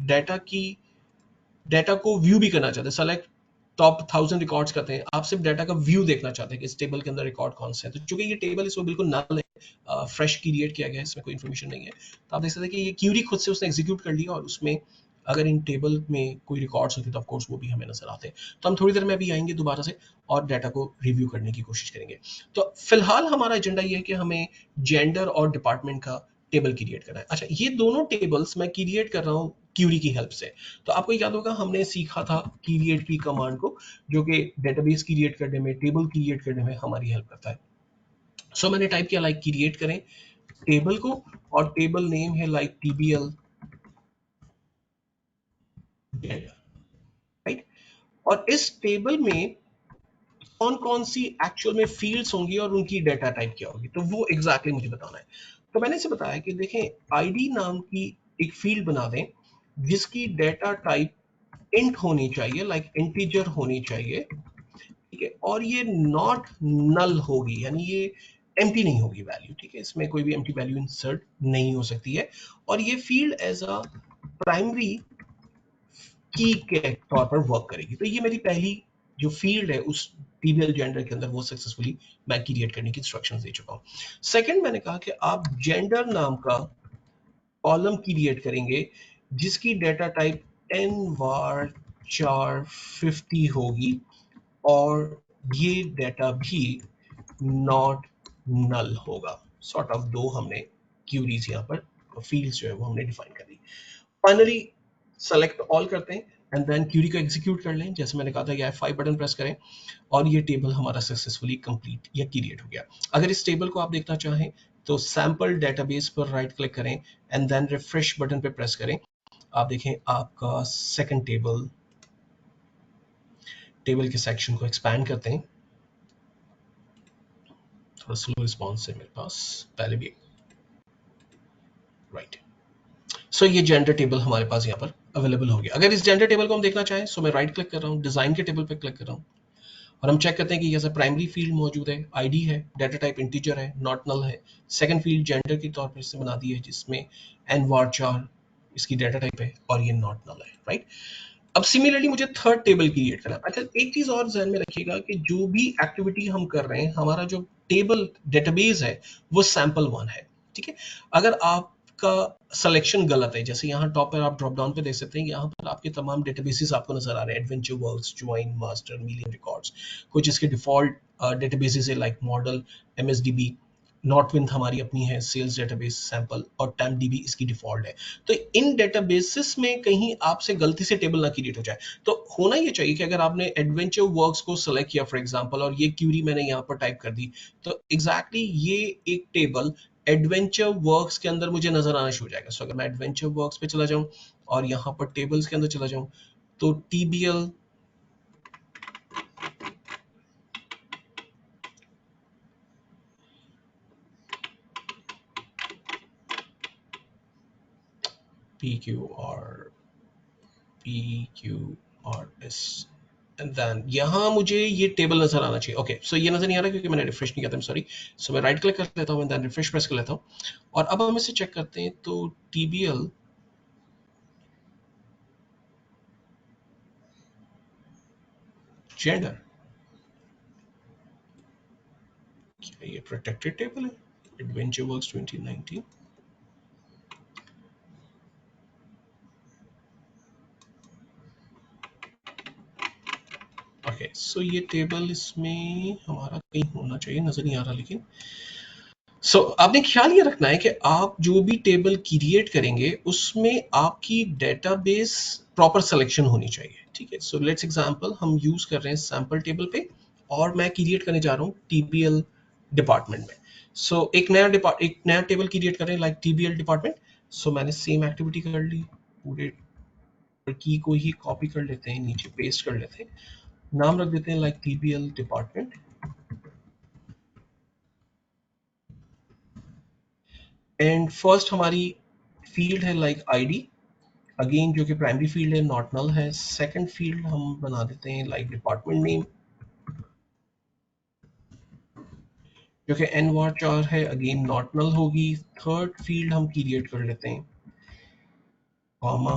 डाटा की डाटा को व्यू भी करना चाहते हैं, सेलेक्ट टॉप 1000 रिकॉर्ड्स करते हैं, आप सिर्फ डाटा का व्यू देखना चाहते हैं कि इस टेबल के अंदर रिकॉर्ड कौन से है, तो चूंकि ये टेबल इसमें बिल्कुल नल है, फ्रेश क्रिएट किया गया है, इसमें कोई इन्फॉर्मेशन नहीं है, तो आप देख सकते हैं कि ये क्यूरी खुद से उसने एग्जीक्यूट कर लिया और उसमें अगर इन टेबल में कोई रिकॉर्ड्स होते तो ऑफ कोर्स वो भी हमें नजर आते हैं। तो हम थोड़ी देर में अभी आएंगे दोबारा से और डाटा को रिव्यू करने की कोशिश करेंगे। तो फिलहाल हमारा एजेंडा ये है कि हमें जेंडर और डिपार्टमेंट का टेबल क्रिएट करना है। अच्छा, ये दोनों टेबल्स मैं क्रिएट कर रहा हूँ क्यूरी की हेल्प से। तो आपको याद होगा हमने सीखा था क्रिएट की कमांड को जो कि डेटाबेस क्रिएट करने में, टेबल क्रिएट करने में हमारी हेल्प करता है। सो मैंने टाइप किया लाइक क्रिएट करें टेबल को और टेबल नेम है लाइक टीबीएल जेंडर, राइट। और इस टेबल में कौन कौन सी एक्चुअल में फील्ड्स होंगी और उनकी डाटा टाइप क्या होगी तो वो एग्जैक्टली मुझे बताना है। तो मैंने इसे बताया कि देखें आईडी नाम की एक फील्ड बना दें जिसकी डाटा टाइप इंट होनी चाहिए, लाइक इंटीजर होनी चाहिए, ठीक है, और ये नॉट नल होगी, यानी ये एम्प्टी नहीं होगी वैल्यू, ठीक है, इसमें कोई भी एम्प्टी वैल्यू इंसर्ट नहीं हो सकती है, और ये फील्ड एज अ प्राइमरी की के तौर पर वर्क करेगी। तो ये मेरी पहली जो फील्ड है उस टीबीएल जेंडर के अंदर वो सक्सेसफुली मैं क्रिएट करने की इंस्ट्रक्शंस दे चुका हूँ। सेकंड मैंने कहा कि आप जेंडर नाम का कॉलम क्रिएट करेंगे जिसकी डेटा टाइप nvar50 होगी, और ये डेटा भी नॉट नल होगा। सॉर्ट ऑफ दो हमने क्यूरीज यहाँ पर फील्ड्स जो है वो हमने डिफाइन कर दी। फाइनली सेलेक्ट ऑल करते हैं एंड देन क्यूरी को एग्जीक्यूट कर लें। जैसे मैंने कहा था कि F5 बटन प्रेस करें और ये टेबल हमारा सक्सेसफुली कंप्लीट या क्रिएट हो गया। अगर इस टेबल को आप देखना चाहें तो सैंपल डेटाबेस पर राइट क्लिक करें एंड देन रिफ्रेश बटन पे प्रेस करें। आप देखें आपका सेकंड टेबल के सेक्शन को एक्सपैंड करते हैं। थोड़ा स्लो रिस्पॉन्स है मेरे पास पहले भी, राइट। सो ये जेंडर टेबल हमारे पास यहाँ पर अवेलेबल हो गया। अगर इस जेंडर टेबल को हम देखना चाहें सो मैं राइट क्लिक कर रहा हूँ, डिजाइन के टेबल पे क्लिक कर रहा हूँ और हम चेक करते हैं कि जैसे प्राइमरी फील्ड मौजूद है, आईडी है, डाटा टाइप इंटीजर है, नॉट नल है। सेकंड फील्ड जेंडर के तौर पर इससे बना दी है जिसमें nvar4 इसकी डाटा टाइप है और ये नॉट नल है, राइट। अब सिमिलरली मुझे थर्ड टेबल क्रिएट करना है। अच्छा, एक चीज और ध्यान में रखिएगा कि जो भी एक्टिविटी हम कर रहे हैं, हमारा जो टेबल डेटाबेस है वो सैंपल 1 है, ठीक है। अगर आपका सिलेक्शन गलत है, जैसे यहाँ टॉप पर आप ड्रॉप डाउन पे देख सकते हैं, यहाँ पर आपके तमाम डेटाबेसेस आपको नजर आ रहे हैं, adventure works, join, master, million records. कुछ इसके डिफॉल्ट डेटाबेसेस है लाइक मॉडल, एमएसडीबी, नॉटविंथ हमारी अपनी है, सेल्स डेटाबेस, सैंपल और टाइमडीबी इसकी डिफॉल्ट है। तो इन डेटाबेसेस में कहीं आपसे गलती से टेबल ना क्रिएट हो जाए। तो होना ये चाहिए कि अगर आपने एडवेंचर वर्क्स को सेलेक्ट किया फॉर एग्जांपल और ये क्यूरी मैंने यहाँ पर टाइप कर दी, तो एग्जैक्टली ये एक टेबल एडवेंचर वर्क्स के अंदर मुझे नजर आना शुरू हो जाएगा। सो अगर मैं एडवेंचर वर्क्स पे चला जाऊं और यहाँ पर टेबल्स के अंदर चला जाऊं तो टीबीएल PQRS एंड देन यहाँ मुझे ये टेबल नजर आना चाहिए। ओके, सो ये नजर नहीं आ रहा क्योंकि मैंने रिफ्रेश नहीं किया था, सॉरी। सो मैं राइट क्लिक कर लेता हूँ, देन रिफ्रेश प्रेस कर लेता हूँ और अब हम इसे चेक करते हैं। तो TBL जेंडर, क्या ये प्रोटेक्टेड टेबल है? Adventure works 2019, okay. सो ये टेबल इसमें हमारा कहीं होना चाहिए, नजर नहीं आ रहा लेकिन। सो आपने ख्याल ये रखना है कि आप जो भी टेबल क्रिएट करेंगे उसमें आपकी डेटाबेस प्रॉपर सिलेक्शन होनी चाहिए, ठीक है। सो लेट्स एग्जांपल हम यूज कर रहे हैं सैंपल टेबल पे और मैं क्रिएट करने जा रहा हूँ टीबीएल डिपार्टमेंट में। सो एक नया टेबल क्रिएट कर रहे हैं लाइक टीबीएल डिपार्टमेंट। सो मैंने सेम एक्टिविटी कर ली, पूरे की को ही कॉपी कर लेते हैं, नीचे पेस्ट कर लेते हैं, नाम रख देते हैं like TBL department and first हमारी फील्ड है लाइक आईडी, अगेन जो कि प्राइमरी फील्ड है, नॉट नल है। सेकंड फील्ड हम बना देते हैं लाइक डिपार्टमेंट नेम जो कि nvar4 है, अगेन नॉट नल होगी। थर्ड फील्ड हम क्रिएट कर लेते हैं कॉमा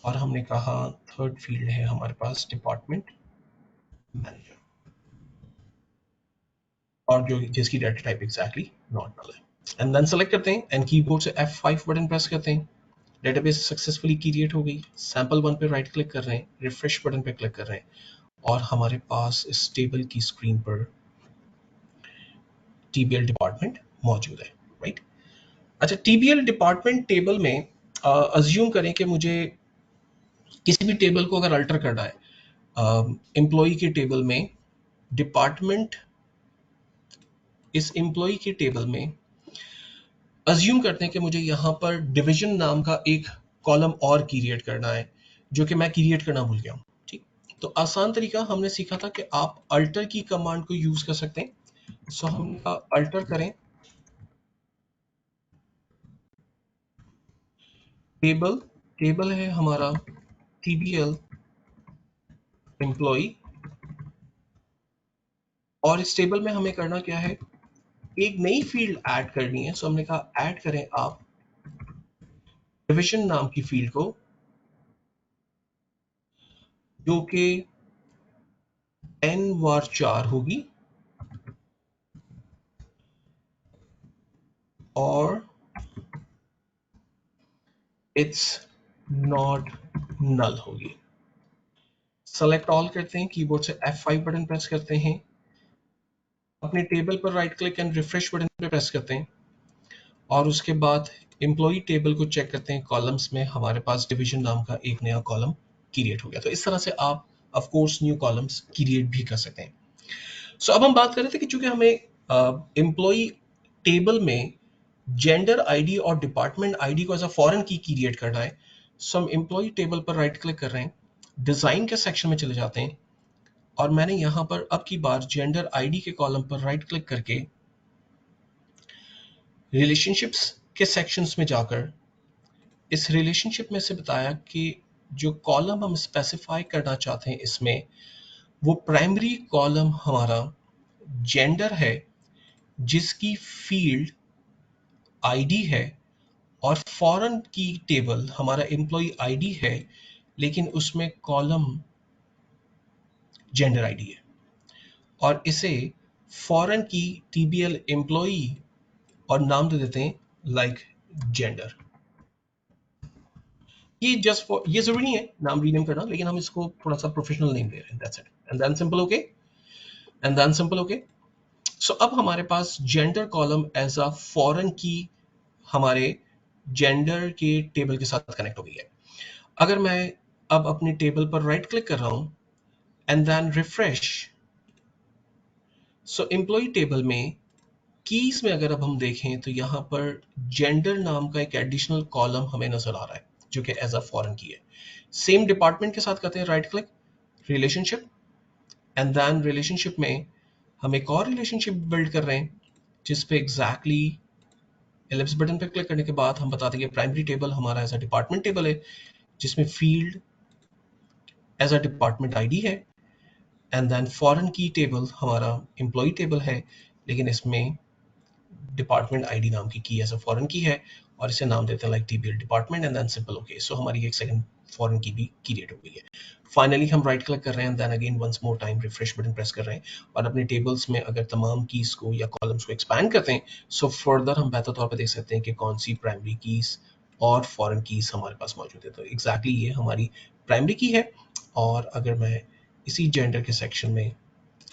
और हमने कहा थर्ड फील्ड है हमारे पास डिपार्टमेंट मैनेजर और जो जिसकी data type exactly not null है। एंड देन सेलेक्ट करते हैं एंड कीबोर्ड से F5 बटन प्रेस करते हैं। डेटाबेस सक्सेसफुली क्रिएट हो गई। सैंपल 1 पे राइट क्लिक कर रहे हैं, रिफ्रेश बटन पे क्लिक कर रहे हैं और हमारे पास इस टेबल की स्क्रीन पर टीबीएल डिपार्टमेंट मौजूद है, राइट। अच्छा, टीबीएल डिपार्टमेंट टेबल में अज्यूम करें कि मुझे किसी भी टेबल को अगर अल्टर करना है एम्प्लॉय के टेबल में, डिपार्टमेंट, इस एम्प्लॉय के टेबल में अज्यूम करते हैं कि मुझे यहाँ पर डिवीजन नाम का एक कॉलम और क्रिएट करना है जो कि मैं क्रिएट करना भूल गया हूँ, ठीक। तो आसान तरीका हमने सीखा था कि आप अल्टर की कमांड को यूज कर सकते हैं। सो हम अल्टर करें टेबल, टेबल है हमारा TBL एम्प्लॉय, और इस टेबल में हमें करना क्या है, एक नई फील्ड ऐड करनी है। सो हमने कहा ऐड करें आप डिविजन नाम की फील्ड को, जो कि n बार 4 होगी और इट्स नॉट नल होगी। सेलेक्ट ऑल करते हैं, कीबोर्ड से F5 बटन प्रेस करते हैं, अपने टेबल पर right click and refresh button पे प्रेस करते हैं, और उसके बाद एम्प्लॉय टेबल को चेक करते हैं। कॉलम्स में हमारे पास डिवीजन नाम का एक नया कॉलम क्रिएट हो गया। तो इस तरह से आप of course new columns create भी कर सकते हैं। सो अब हम बात कर रहे थे कि चूंकि हमें एम्प्लॉय टेबल में जेंडर आईडी और डिपार्टमेंट आईडी को एज अ फॉरेन की क्रिएट करना है, सो हम एम्प्लॉय टेबल पर राइट क्लिक कर रहे हैं, डिजाइन के सेक्शन में चले जाते हैं, और मैंने यहां पर अब की बार जेंडर आईडी के कॉलम पर राइट क्लिक करके रिलेशनशिप्स के सेक्शंस में जाकर इस रिलेशनशिप में से बताया कि जो कॉलम हम स्पेसिफाई करना चाहते हैं इसमें, वो प्राइमरी कॉलम हमारा जेंडर है, जिसकी फील्ड आईडी है, और फॉरेन की टेबल हमारा एम्प्लॉय आईडी है, लेकिन उसमें कॉलम जेंडर आईडी है, और इसे फॉरेन की टीबीएल एम्प्लॉय और नाम दे देते हैं लाइक जेंडर। ये जस्ट फॉर, ये जरूरी नहीं है नाम रीनेम करना, लेकिन हम इसको थोड़ा सा प्रोफेशनल नेम दे रहे हैं, that's it, and then simple okay, and then simple okay. So अब हमारे पास gender column as a foreign key हमारे जेंडर के टेबल के साथ कनेक्ट हो गई है। अगर मैं अब अपने टेबल पर राइट क्लिक कर रहा हूं and then refresh, so employ table में कीज में अगर अब हम देखें तो यहाँ पर जेंडर नाम का एक एडिशनल कॉलम हमें नजर आ रहा है, जो कि एज अ फॉरेन की है। सेम डिपार्टमेंट के साथ करते हैं right click, relationship, and then relationship में हम एक और रिलेशनशिप बिल्ड कर रहे हैं, जिस पे एग्जैक्टली एलिप्स बटन पे क्लिक करने के बाद हम बताते हैं कि प्राइमरी टेबल हमारा एज अ डिपार्टमेंट टेबल है, जिसमें field as a department ID है, and then foreign key table हमारा एम्प्लॉय टेबल है, लेकिन इसमें डिपार्टमेंट आईडी नाम की एज अ फॉरेन की है, और इसे नाम देते हैं like TBL department, and then simple okay. So हमारी एक सेकंड फॉरेन की भी क्रिएट हो गई है। फाइनली हम राइट क्लिक कर रहे हैं, then again once more time refresh button press कर रहे हैं, और अपने टेबल्स में अगर तमाम कीज को या कॉलम्स को एक्सपैंड करते हैं, सो फर्दर हम बेहतर तौर पर देख सकते हैं कि कौन सी प्राइमरी कीज और फॉरेन कीज हमारे पास मौजूद है। तो एग्जैक्टली ये हमारी प्राइमरी की है, और अगर मैं इसी जेंडर के सेक्शन में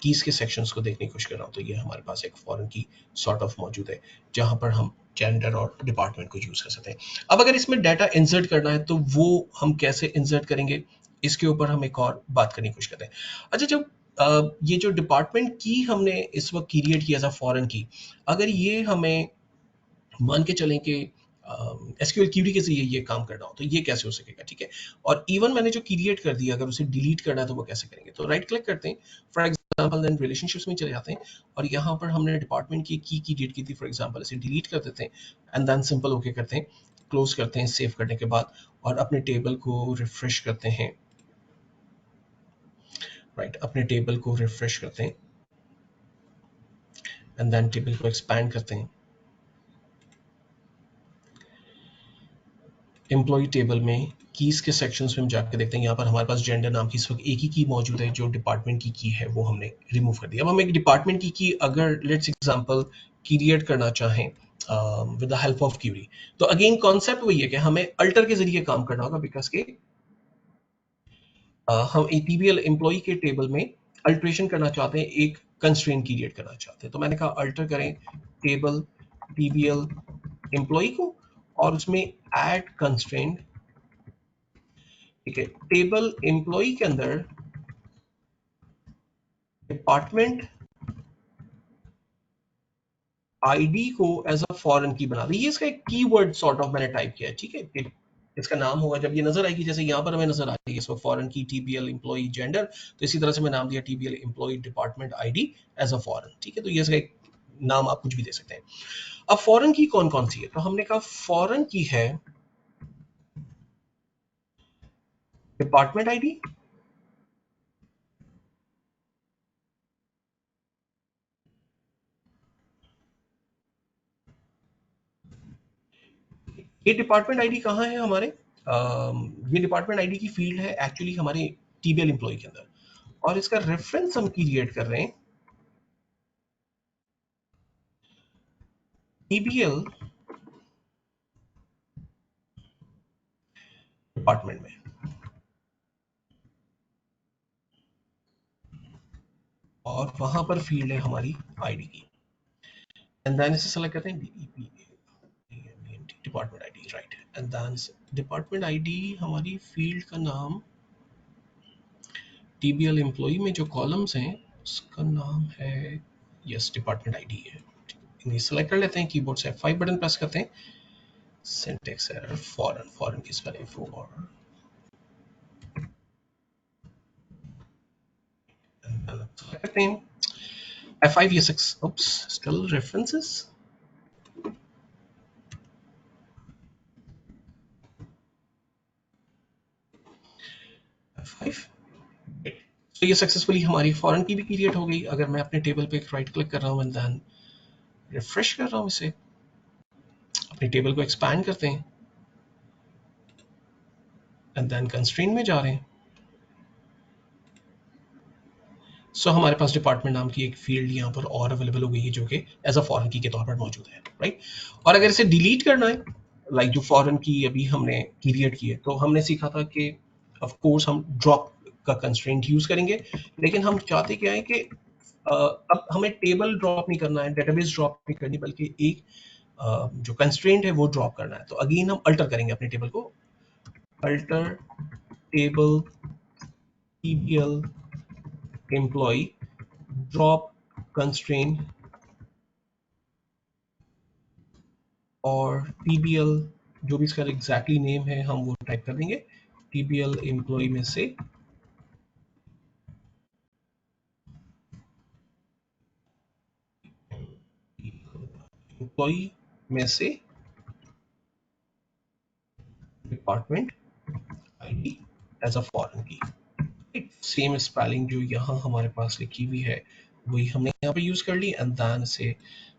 कीज के सेक्शंस को देखने की कोशिश कर रहा हूँ, तो ये हमारे पास एक फॉरेन की सॉर्ट ऑफ मौजूद है, जहां पर हम जेंडर और डिपार्टमेंट को यूज कर सकते हैं। अब अगर इसमें डाटा इंसर्ट करना है तो वो हम कैसे इंसर्ट करेंगे, इसके ऊपर हम एक और बात करने की कोशिश करते हैं। अच्छा, जब ये जो डिपार्टमेंट की हमने इस वक्त क्रिएट किया था फॉरेन की, अगर ये हमें मान के चलें कि एसक्यूएल क्यूरी के जरिए ये काम करना हो, तो ये कैसे हो सकेगा, ठीक है। और इवन मैंने जो क्रिएट कर दिया, अगर उसे डिलीट करना है तो वो कैसे करेंगे, तो राइट क्लिक करते हैं, फॉर एग्जांपल देन रिलेशनशिप्स में चले जाते हैं, और यहाँ पर हमने डिपार्टमेंट की क्रिएट की थी, फॉर एग्जांपल इसे डिलीट कर देते हैं, एंड देन सिंपल ओके करते हैं, क्लोज करते हैं सेव करने के बाद, और अपने टेबल को रिफ्रेश करते हैं, राइट, अपने टेबल को रिफ्रेश करते हैं, एंड देन टेबल को एक्सपैंड करते हैं। एम्प्लॉय टेबल में कीज के सेक्शंस में हम जाकर देखते हैं, यहाँ पर हमारे पास जेंडर नाम की इस वक्त एक ही की मौजूद है, जो डिपार्टमेंट की है वो हमने रिमूव कर दिया। अब हम एक डिपार्टमेंट की अगर लेट्स एग्जांपल क्रिएट करना चाहें with the help of query, तो अगेन कॉन्सेप्ट वही है कि हमें अल्टर के जरिए काम करना होगा, बिकॉज के हम एटीबीएल एम्प्लॉय के टेबल में अल्टरेशन करना चाहते हैं, एक कंस्ट्रेंट क्रिएट करना चाहते हैं। तो मैंने कहा अल्टर करें टेबल टीबीएल एम्प्लॉय को, और उसमें ऐड कंस्ट्रेंट, ठीक है, टेबल एम्प्लॉय के अंदर डिपार्टमेंट आईडी को एज अ फॉरेन की बना दी। ये इसका एक कीवर्ड सॉर्ट ऑफ मैंने टाइप किया है, ठीक है। इसका नाम होगा, जब ये नजर आएगी, जैसे यहाँ पर हमें नजर आ रही है इसमें फॉरेन की टीबीएल एम्प्लॉय जेंडर, तो इसी तरह से मैं नाम दिया TBL employee department ID as a foreign, ठीक है। तो ये इसका एक नाम आप कुछ भी दे सकते हैं। अब फॉरेन की कौन कौन सी है, तो हमने कहा फॉरेन की है डिपार्टमेंट आईडी, ये डिपार्टमेंट आईडी कहाँ है हमारे? ये डिपार्टमेंट आईडी की फील्ड है एक्चुअली हमारे टीबीएल एम्प्लॉय के अंदर, और इसका रेफरेंस हम क्रिएट कर रहे हैं टीबीएल डिपार्टमेंट में, और वहां पर फील्ड है हमारी आईडी की, एंड देन इसे सेलेक्ट करते हैं DEP department ID, right, and then department ID हमारी फील्ड का नाम टीबीएल एम्प्लॉय में जो कॉलम्स हैं उसका नाम है, यस, डिपार्टमेंट आईडी है। इन्हें सेलेक्ट कर लेते हैं, कीबोर्ड से F5 बटन प्रेस करते हैं, सिंटैक्स एरर, फॉरेन की स्पेलिंग फॉर, करते हैं F5 या 6, oops, still references, F5, तो ये सक्सेसफुली हमारी फॉरेन की भी क्रिएट हो गई। अगर मैं अपने टेबल पे राइट क्लिक कर रहा हूँ एंड देन रिफ्रेश कर रहा हूँ इसे, अपने टेबल को एक्सपैंड करते हैं एंड देन कंस्ट्रेंट में जा रहे हैं, सो हमारे पास डिपार्टमेंट नाम की एक फील्ड यहाँ पर और अवेलेबल हो गई है जो कि एज अ फॉरेन की के तौर पर मौजूद है, राइट। और अगर इसे डिलीट करना है, लाइक जो फॉरेन की अभी हमने क्रिएट की है, तो हमने सीखा था कि ऑफ कोर्स हम ड्रॉप का कंस्ट्रेंट यूज करेंगे, लेकिन हम चाहते क्या है कि अब हमें टेबल ड्रॉप नहीं करना है, डेटाबेस ड्रॉप नहीं करनी, बल्कि एक जो कंस्ट्रेंट है वो ड्रॉप करना है। तो अगेन हम अल्टर करेंगे अपने टेबल को, alter table TBL employee drop constraint, और टीबीएल जो भी इसका एग्जैक्टली नेम है हम वो टाइप कर देंगे, टीबीएल एम्प्लॉय में से एम्प्लॉय में से department ID as a foreign key, same spelling जो यहाँ हमारे पास लिखी हुई है वही हमने यहाँ पे यूज कर ली, एंड देन से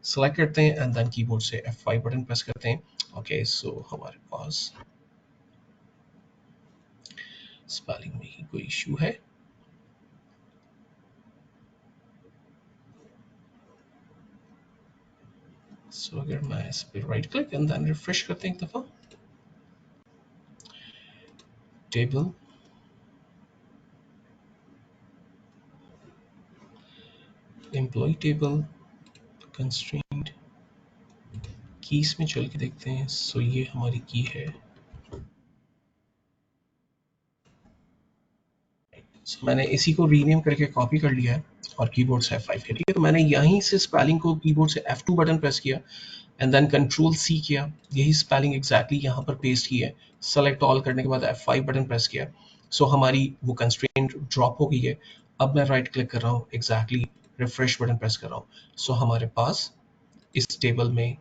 सेलेक्ट करते हैं एंड देन कीबोर्ड से F5 बटन प्रेस करते हैं। ओके, सो हमारे पास स्पेलिंग में ही कोई इशू है, सो अगर मैं इस पे right click and then refresh करते हैं एक दफा, table employ table constraint keys में चल के देखते हैं, सो ये हमारी की है, सो मैंने इसी को रीनेम करके कॉपी कर लिया है और कीबोर्ड से F5 किया, ठीक है। तो मैंने यहीं से स्पेलिंग को कीबोर्ड से F2 बटन प्रेस किया एंड देन कंट्रोल C किया, यही स्पेलिंग एग्जैक्टली यहाँ पर पेस्ट की है, सेलेक्ट ऑल करने के बाद F5 बटन प्रेस किया, सो हमारी वो कंस्ट्रेंट ड्रॉप हो गई है। अब मैं राइट क्लिक कर रहा हूँ, एग्जैक्टली रिफ्रेश बटन प्रेस कर रहा हूँ, सो हमारे पास इस टेबल में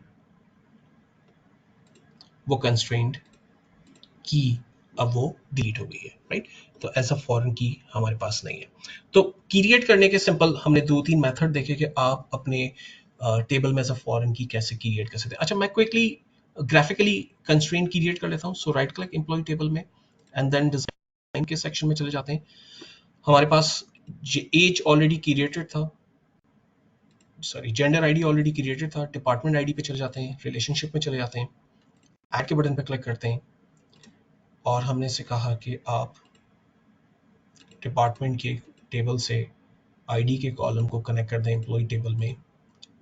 वो कंस्ट्रेंट की अब वो डिलीट हो गई है, राइट। तो ऐसा फॉरेन की हमारे पास नहीं है। तो क्रिएट करने के सिंपल हमने 2-3 मेथड देखे कि आप अपने टेबल में ऐसा फॉरेन की कैसे क्रिएट कर सकते हैं। अच्छा, मैं क्विकली ग्राफिकली कंस्ट्रेंट क्रिएट कर लेता हूँ। सो राइट क्लिक एम्प्लॉय टेबल में एंड देन डिजाइन के सेक्शन में चले जाते हैं। हमारे पास एज ऑलरेडी क्रिएटेड था, sorry gender ID already created था, डिपार्टमेंट आईडी पे चले जाते हैं, रिलेशनशिप में चले जाते हैं, ऐड के बटन पे क्लिक करते हैं, और हमने इसे कहा कि आप डिपार्टमेंट के टेबल से आईडी के कॉलम को कनेक्ट कर दें एम्प्लॉय टेबल में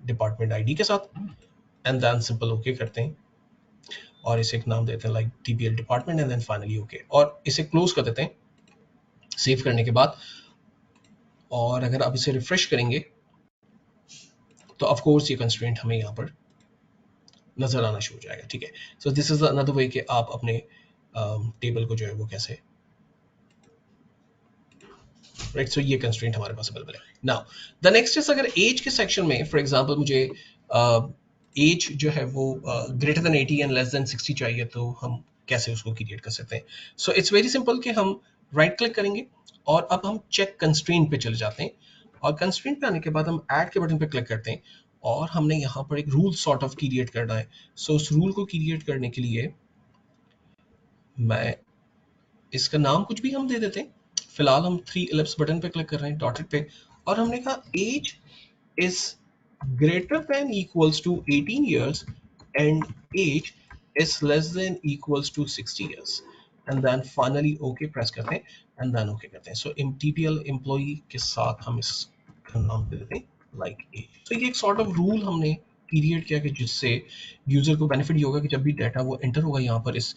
डिपार्टमेंट आईडी के साथ, एंड देन सिंपल ओके करते हैं और इसे एक नाम देते हैं like TBL department, and then finally okay, और इसे क्लोज कर देते हैं सेव करने के बाद। और अगर आप इसे रिफ्रेश करेंगे तो ऑफ कोर्स ये कंस्ट्रेंट हमें यहाँ पर नजर आना शुरू हो जाएगा, ठीक है। So this is another way कि आप अपने टेबल को जो है वो कैसे, राइट। सो ये कंस्ट्रेंट हमारे पास अवेलेबल है। नाउ द नेक्स्ट इज, अगर एज के सेक्शन में फॉर एग्जांपल मुझे एज जो है वो greater than 80 and less then 60 चाहिए, तो हम कैसे उसको क्रिएट कर सकते हैं? सो इट्स वेरी सिंपल कि हम राइट क्लिक करेंगे और अब हम चेक कंस्ट्रेंट पे चले जाते हैं, और कंस्ट्रेंट पे आने के बाद हम ऐड के बटन पे क्लिक करते हैं और हमने यहाँ पर एक रूल सॉर्ट ऑफ क्रिएट करना है। सो उस रूल को क्रिएट करने के लिए मैं इसका नाम कुछ भी हम दे देते हैं। फिलहाल हम 3 एलिप्स बटन पे क्लिक कर रहे हैं, डॉटेड पे, और हमने कहा as is greater than equals to 18 years and age is less than equals to 60 years, and then finally OK press करते हैं and then OK करते हैं। So TPL employee के साथ हम इसका नाम दे देते हैं like age। तो ये एक sort of rule हमने पीरियड किया कि जिससे यूजर को बेनिफिट ये होगा कि जब भी डाटा वो एंटर होगा यहाँ पर इस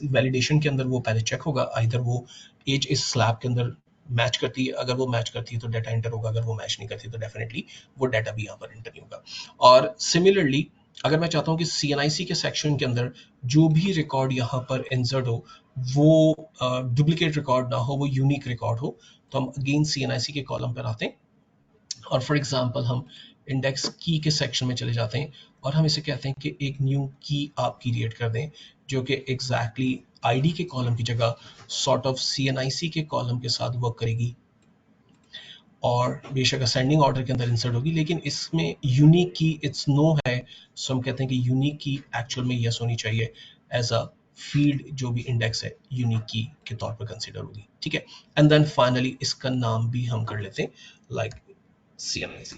वैलिडेशन के अंदर, वो पहले चेक होगा आइदर वो एज इस स्लैब के अंदर मैच करती है, अगर वो मैच करती है तो डाटा एंटर होगा, अगर वो मैच नहीं करती तो डेफिनेटली वो डाटा भी यहाँ पर एंटर नहीं होगा। और सिमिलरली अगर मैं चाहता हूँ कि CNIC के सेक्शन के अंदर जो भी रिकॉर्ड यहाँ पर इंसर्ट हो वो डुप्लीकेट रिकॉर्ड ना हो, वो यूनिक रिकॉर्ड हो, तो हम अगेन CNIC के कॉलम पर आते हैं और फॉर एग्जांपल हम इंडेक्स की के सेक्शन में चले जाते हैं और हम इसे कहते हैं कि एक न्यू की आप क्रिएट कर दें जो कि एग्जैक्टली आईडी के कॉलम की जगह सॉर्ट ऑफ CNIC के कॉलम के साथ वर्क करेगी और बेशक असेंडिंग ऑर्डर के अंदर इंसर्ट होगी, लेकिन इसमें यूनिक की इट्स नो है। सो हम कहते हैं कि यूनिक की एक्चुअल में यस होनी चाहिए एज अ फील्ड, जो भी इंडेक्स है यूनिक की के तौर पर कंसीडर होगी, ठीक है। एंड देन फाइनली इसका नाम भी हम कर लेते हैं लाइक CNIC।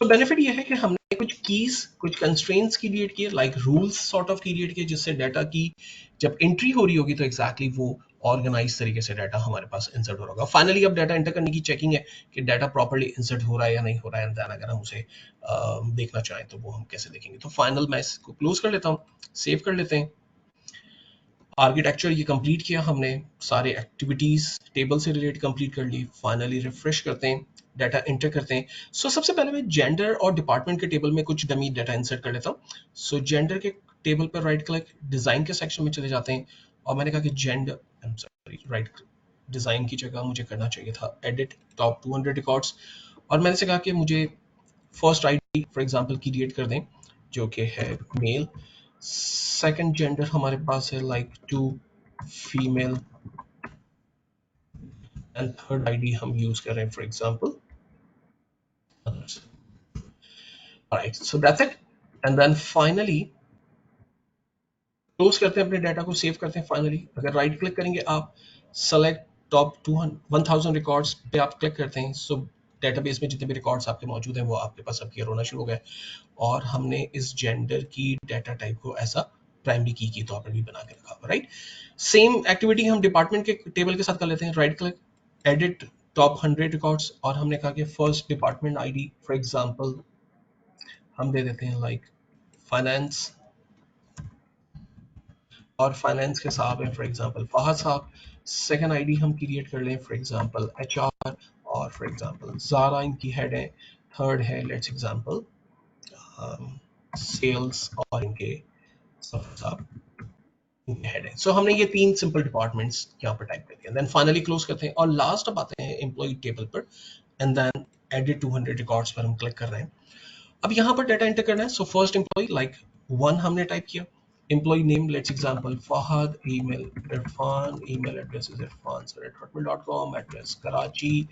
तो बेनिफिट ये है कि हमने कुछ कीज, कुछ कंस्ट्रेंट्स क्रिएट किए, like rules sort of create किए, जिससे डाटा की जब एंट्री हो रही होगी तो एग्जैक्टली वो ऑर्गेनाइज तरीके से डाटा हमारे पास इंसर्ट हो रहा होगा। फाइनली अब डाटा एंटर करने की चेकिंग है कि डाटा प्रॉपर्ली इंसर्ट हो रहा है या नहीं हो रहा है, एंड देन अगर हम उसे देखना चाहें तो वो हम कैसे देखेंगे। तो फाइनल मैं इसको क्लोज कर लेता हूँ, सेव कर लेते हैं। आर्किटेक्चर ये कंप्लीट किया हमने, सारे एक्टिविटीज टेबल से रिलेट कंप्लीट कर ली। फाइनली रिफ्रेश करते हैं, डाटा एंटर करते हैं। सो सबसे पहले मैं जेंडर और डिपार्टमेंट के टेबल में कुछ डमी डाटा इंसर्ट कर लेता हूँ। सो जेंडर के टेबल पर राइट क्लिक, डिजाइन के सेक्शन में चले जाते हैं और मैंने कहा कि जेंडर, सॉरी, राइट डिजाइन की जगह मुझे करना चाहिए था एडिट टॉप 200 रिकॉर्ड्स, और मैंने से कहा कि मुझे first ID for example create कर दें जो कि है मेल। सेकंड जेंडर हमारे पास है like two female, and third ID हम यूज कर रहे हैं for example others. Right, so that's it. And then finally close करते हैं, अपने डाटा को सेव करते हैं। फाइनली अगर राइट क्लिक करेंगे आप, सेलेक्ट टॉप 1000 रिकॉर्ड्स पे आप क्लिक करते हैं, सो डेटाबेस में जितने भी रिकॉर्ड्स आपके मौजूद हैं वो आपके पास अपीयर होना शुरू हो गए, और हमने इस जेंडर की डाटा टाइप को ऐसा प्राइमरी की तौर पर भी बना के रखा हुआ। राइट, सेम एक्टिविटी हम डिपार्टमेंट के टेबल के साथ कर लेते हैं। Right click, edit top 100 records, और हमने कहा कि first department ID for example हम दे देते हैं लाइक फाइनेंस, और फाइनेंस के साहब हैं फॉर एग्जांपल फहद साहब। सेकंड आईडी हम क्रिएट कर लें फॉर एग्जांपल HR, और फॉर एग्जांपल जारा इनकी हेड है। थर्ड है लेट्स एग्जांपल सेल्स, और इनके साहब हेड है। सो हमने ये 3 सिंपल डिपार्टमेंट्स यहाँ पर टाइप कर दिया। देन फाइनली क्लोज करते हैं और लास्ट अब आते हैं एम्प्लॉय टेबल पर, एंड देन एडिट 200 रिकॉर्ड्स पर हम क्लिक कर रहे हैं। अब यहाँ पर डाटा एंटर करना है। सो फर्स्ट एम्प्लॉय लाइक 1 हमने टाइप किया, employ name let's example Fahad, email Irfan, email address is irfan@hotmail.com, address Karachi,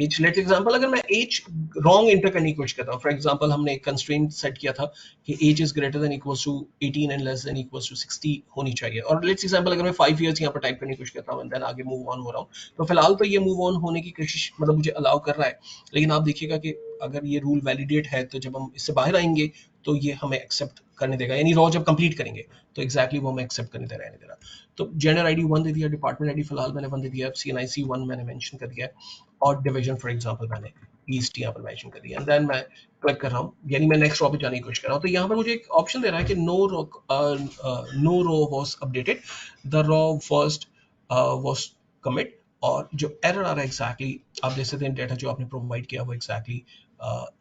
age let's example अगर मैं एज रॉन्ग एंटर करने की कोशिश करता हूँ, फॉर एग्जांपल हमने एक कंस्ट्रेंट सेट किया था कि age is greater than equals to 18 and less than equals to 60 होनी चाहिए, और लेट्स एग्जांपल अगर मैं 5 इयर्स यहाँ पर टाइप करने की कोशिश करता हूँ एंड देन आगे मूव ऑन हो रहा हूँ, तो फिलहाल तो ये मूव ऑन होने की कोशिश मतलब मुझे अलाउ कर रहा है, लेकिन आप देखिएगा कि अगर ये रूल वैलिडेट है तो जब हम इससे बाहर आएंगे तो ये हमें एक्सेप्ट करने देगा, यानी रॉ जब कंप्लीट करेंगे तो एग्जैक्टली वो हमें एक्सेप्ट करने दे रहा है, नहीं दे रहा। तो जेंडर आईडी 1 दे दिया, डिपार्टमेंट आईडी फिलहाल मैंने 1 दे दिया, CNIC 1 मैंने मेंशन कर दिया, और डिवीजन फॉर एग्जांपल मैंने ईस्ट यहाँ पर मेंशन कर दिया, एंड देन मैं क्लिक कर रहा हूँ, यानी मैं नेक्स्ट रॉ पे जाने की कोशिश कर रहा हूँ। तो यहाँ पर मुझे एक ऑप्शन दे रहा है कि no row was updated, the row first was commit, और जो एरर आ रहा है एग्जैक्टली आप देख सकते हैं डेटा जो आपने प्रोवाइड किया वो एग्जैक्टली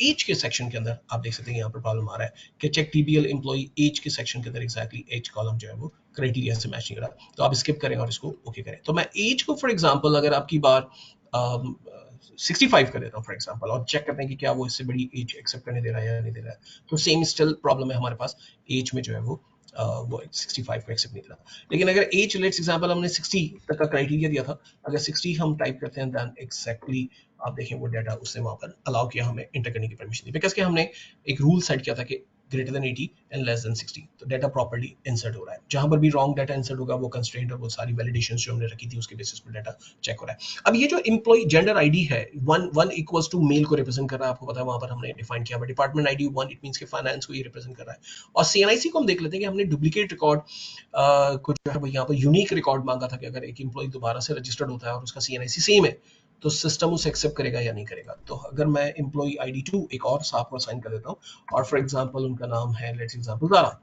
एज के सेक्शन के अंदर आप देख सकते हैं यहाँ पर प्रॉब्लम आ रहा है कि चेक TBL एम्प्लॉय एज के सेक्शन के अंदर एग्जैक्टली एज कॉलम जो है वो क्राइटेरिया से मैच नहीं कर रहा, तो आप स्किप करें और इसको ओके करें। तो मैं एज को फॉर एग्जांपल अगर आपकी बार 65 कर देता हूँ फॉर एग्जांपल, और चेक करते हैं कि क्या वो इससे बड़ी एज एक्सेप्ट करने दे रहा है या नहीं दे रहा है, तो सेम स्टिल प्रॉब्लम है हमारे पास, एज में जो है वो 65 को एक्सेप्ट नहीं दे रहा। लेकिन अगर एज लेट्स एग्जांपल हमने 60 तक का क्राइटेरिया दिया था, अगर 60 हम टाइप करते हैं देन एग्जैक्टली आप देखें वो डाटा उसने वहां पर अलाउ किया, हमें इंटर करने की परमिशन दी, बिकॉज कि हमने एक रूल सेट किया था कि greater than 80 and less then 60, तो डाटा प्रॉपर्ली इंसर्ट हो रहा है। जहां पर भी रॉन्ग डाटा इंसर्ट होगा वो कंस्ट्रेंट और वो सारी वैलिडेशन जो हमने रखी थी उसके बेसिस पर डाटा चेक हो रहा है। अब ये जो एम्प्लॉय जेंडर आईडी है, वन इक्वल्स टू मेल को रिप्रेजेंट कर रहा है, आपको पता है वहां पर हमने डिफाइन किया। Department ID one, it means कि फाइनेंस को ये रिप्रेजेंट कर रहा है। और सीएनआईसी को हम देख लेते हैं कि हमने डुप्लीकेट रिकॉर्ड को जो है वो यहाँ पर यूनिक रिकॉर्ड मांगा था कि अगर एक एम्प्लॉय दोबारा से रजिस्टर्ड होता है और उसका सीएनआईसी सेम है तो सिस्टम उसे एक्सेप्ट करेगा या नहीं करेगा। तो अगर मैं एम्प्लॉय आईडी 2 एक और साहब को असाइन कर देता हूँ और फॉर एग्जांपल उनका नाम है लेट्स एग्जांपल ज़ारा,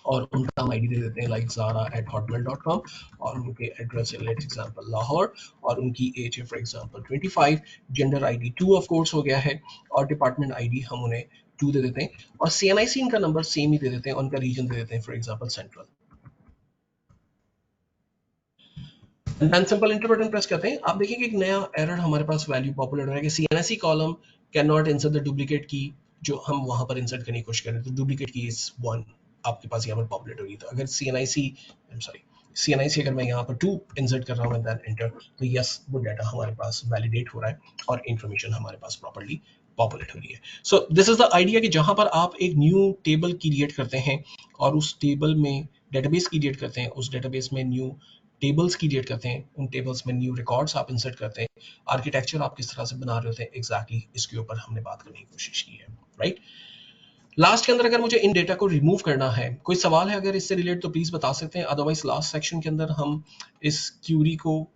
और उनका हम आईडी दे देते हैं लाइक zara@hotmail.com, और उनके एड्रेस है लेट्स एग्जांपल लाहौर, और उनकी एज है for example 25, gender ID 2 of course हो गया है, और डिपार्टमेंट आईडी हम उन्हें 2 दे देते हैं, और सीएनआईसी इनका नंबर सेम ही दे देते हैं, उनका रीजन दे देते हैं for example central. And simple enter button press करते हैं, आप देखिए कि एक नया एरर हमारे पास वैल्यू पॉपुलेट हो रहा है कि CNIC column can not insert the duplicate की, जो हम वहां पर इंसर्ट करने की कोशिश करें तो डुप्लीकेट की इज 1 आपके पास यहाँ पर पॉपुलेट होगी। तो अगर सीएनआईसी अगर मैं यहाँ पर 2 इंसर्ट कर रहा हूँ एंड देन एंटर, तो यस वो डाटा हमारे पास वैलिडेट हो रहा है और इन्फॉर्मेशन हमारे पास प्रॉपर्ली पॉपुलेट हो रही है। So this is the idea कि जहां पर आप एक न्यू टेबल क्रिएट करते हैं और उस टेबल में डेटाबेस क्रिएट करते हैं, उस डेटाबेस में न्यू टेबल्स क्रिएट करते हैं, उन टेबल्स में न्यू रिकॉर्ड्स आप इंसर्ट करते हैं, आर्किटेक्चर आप किस तरह से बना रहे होते हैं, एग्जैक्टली इसके ऊपर हमने बात करने की कोशिश की है, राइट। लास्ट के अंदर अगर मुझे इन डेटा को रिमूव करना है, कोई सवाल है अगर इससे रिलेटेड तो प्लीज बता सकते हैं, अदरवाइज लास्ट सेक्शन के अंदर हम इस क्यूरी को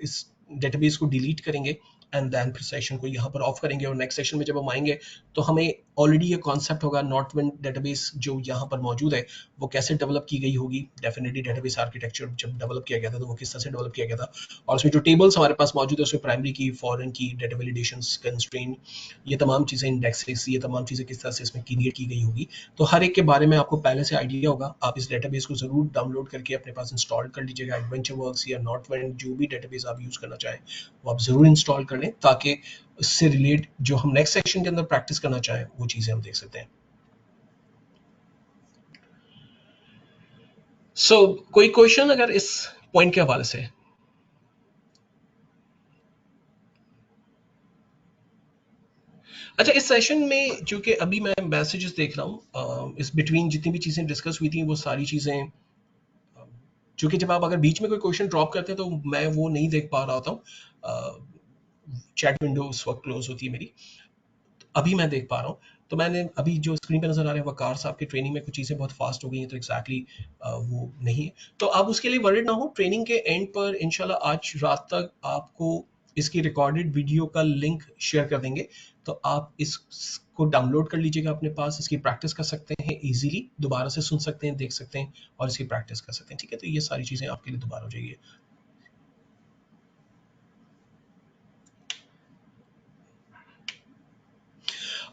इस डेटाबेस को डिलीट करेंगे एंड देन फिर सेशन को यहाँ पर ऑफ करेंगे, और नेक्स्ट सेशन में जब हम आएंगे तो हमें ऑलरेडी ये कॉन्सेप्ट होगा नॉर्थविंड डेटाबेस जो यहाँ पर मौजूद है वो कैसे डेवलप की गई होगी। डेफिनेटली डेटाबेस आर्किटेक्चर जब डेवलप किया गया था तो वो किस तरह से डेवलप किया गया था, और उसमें जो टेबल्स हमारे पास मौजूद है उसमें प्राइमरी की, फॉरेन की, डेटा वैलिडेशन, कंस्ट्रेंट, ये तमाम चीज़ें, इंडेक्सेस, ये तमाम चीज़ें किस तरह से इसमें क्रिएट की गई होगी। तो हर एक के बारे में आपको पहले से आइडिया होगा। आप इस डेटाबेस को ज़रूर डाउनलोड करके अपने पास इंस्टॉल कर लीजिएगा। एडवेंचरवर्क्स या नॉर्थविंड जो भी डेटाबेस आप यूज़ करना चाहें वो आप ज़रूर इंस्टॉल कर लें, ताकि उससे रिलेट जो हम नेक्स्ट सेक्शन के अंदर प्रैक्टिस करना चाहें वो चीज़ें हम देख सकते हैं। कोई क्वेश्चन अगर इस पॉइंट के हवाले से? अच्छा, इस सेशन में चूंकि अभी मैं मैसेजेस देख रहा हूँ, इस बिटवीन जितनी भी चीज़ें डिस्कस हुई थी वो सारी चीज़ें, चूंकि जब आप अगर बीच में कोई क्वेश्चन ड्रॉप करते हैं तो मैं वो नहीं देख पा रहा था, चैट विंडो उस वक्त क्लोज होती है मेरी, अभी मैं देख पा रहा हूँ। तो मैंने अभी जो स्क्रीन पे नजर आ रहे हैं वकार साहब की ट्रेनिंग में कुछ चीज़ें बहुत फास्ट हो गई हैं, तो एग्जैक्टली वो नहीं है, तो आप उसके लिए वरीड ना हो। ट्रेनिंग के एंड पर इंशाल्लाह आज रात तक आपको इसकी रिकॉर्डेड वीडियो का लिंक शेयर कर देंगे, तो आप इसको डाउनलोड कर लीजिएगा अपने पास, इसकी प्रैक्टिस कर सकते हैं इजीली, दोबारा से सुन सकते हैं, देख सकते हैं और इसकी प्रैक्टिस कर सकते हैं, ठीक है। तो ये सारी चीज़ें आपके लिए दोबारा हो जाएगी।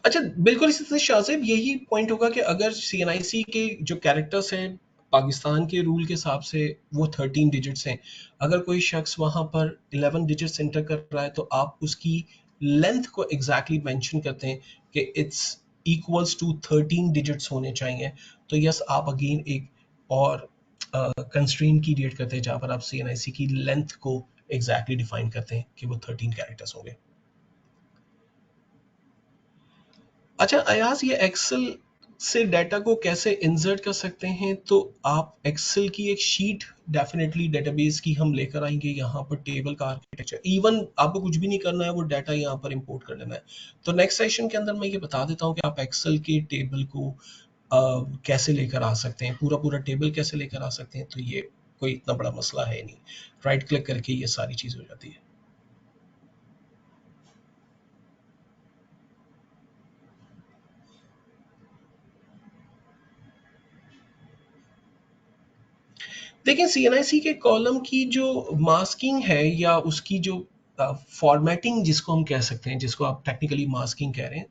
अच्छा, बिल्कुल इसी तरह शाहज़ेब यही पॉइंट होगा कि अगर सीएनआईसी के जो कैरेक्टर्स हैं पाकिस्तान के रूल के हिसाब से वो 13 डिजिट्स हैं, अगर कोई शख्स वहाँ पर 11 डिजिट्स एंटर कर रहा है तो आप उसकी लेंथ को एग्जैक्टली मेंशन करते हैं कि इट्स इक्वल्स टू 13 डिजिट्स होने चाहिए। तो यस, आप अगेन एक और कंस्ट्रेंट क्रिएट करते हैं जहाँ पर आप सीएनआईसी की लेंथ को एग्जैक्टली डिफाइन करते हैं कि वो 13 कैरेक्टर्स होंगे। अच्छा अयाज, ये एक्सेल से डाटा को कैसे इंसर्ट कर सकते हैं? तो आप एक्सेल की एक शीट डेफिनेटली डेटाबेस की हम लेकर आएंगे, यहाँ पर टेबल का आर्किटेक्चर, इवन आपको कुछ भी नहीं करना है, वो डाटा यहाँ पर इंपोर्ट कर लेना है। तो नेक्स्ट सेशन के अंदर मैं ये बता देता हूँ कि आप एक्सेल के टेबल को कैसे लेकर आ सकते हैं, पूरा पूरा टेबल कैसे लेकर आ सकते हैं। तो ये कोई इतना बड़ा मसला है नहीं, राइट क्लिक करके ये सारी चीज़ हो जाती है। देखिए, सीएनआईसी के कॉलम की जो मास्किंग है या उसकी जो फॉर्मेटिंग जिसको हम कह सकते हैं, जिसको आप टेक्निकली मास्किंग कह रहे हैं,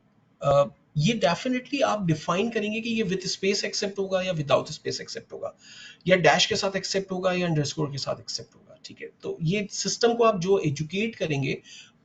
ये डेफिनेटली आप डिफाइन करेंगे कि ये विद स्पेस एक्सेप्ट होगा या विदाउट स्पेस एक्सेप्ट होगा, या डैश के साथ एक्सेप्ट होगा या अंडरस्कोर के साथ एक्सेप्ट होगा, ठीक है। तो ये सिस्टम को आप जो एजुकेट करेंगे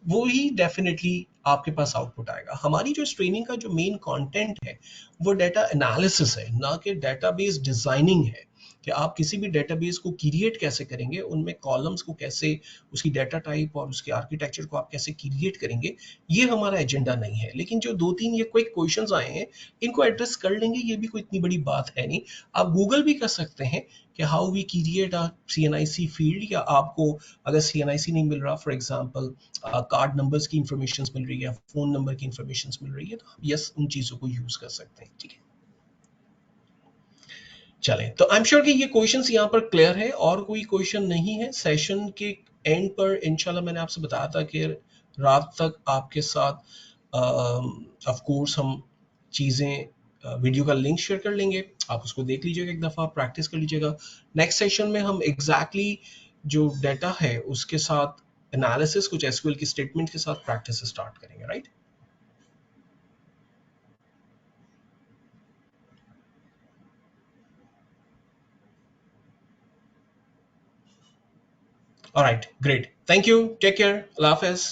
वो ही डेफिनेटली आपके पास आउटपुट आएगा। हमारी जो ट्रेनिंग का जो मेन कंटेंट है वो डाटा एनालिसिस है, ना कि डेटाबेस डिजाइनिंग है। कि आप किसी भी डेटाबेस को क्रिएट कैसे करेंगे, उनमें कॉलम्स को कैसे, उसकी डाटा टाइप और उसके आर्किटेक्चर को आप कैसे क्रिएट करेंगे, ये हमारा एजेंडा नहीं है। लेकिन जो 2-3 ये क्विक क्वेश्चंस आए हैं, इनको एड्रेस कर लेंगे, ये भी कोई इतनी बड़ी बात है नहीं। आप गूगल भी कर सकते हैं कि how we create a CNIC field, या आपको अगर CNIC नहीं मिल रहा, फॉर एग्जांपल कार्ड नंबर्स की इंफॉर्मेशन मिल रही है, फ़ोन नंबर की इंफॉर्मेशन मिल रही है, तो आप यस उन चीज़ों को यूज़ कर सकते हैं। ठीक है, चलें, तो आई एम श्योर कि ये क्वेश्चंस यहाँ पर क्लियर है, और कोई क्वेश्चन नहीं है। सेशन के एंड पर इंशाल्लाह मैंने आपसे बताया था कि रात तक आपके साथ ऑफ कोर्स हम चीज़ें वीडियो का लिंक शेयर कर लेंगे, आप उसको देख लीजिएगा, एक दफ़ा प्रैक्टिस कर लीजिएगा। नेक्स्ट सेशन में हम एग्जैक्टली जो डाटा है उसके साथ एनालिसिस, कुछ एसक्यूएल की स्टेटमेंट के साथ प्रैक्टिस स्टार्ट करेंगे, right? Alright, great, thank you, take care, अल्लाह हाफिज़।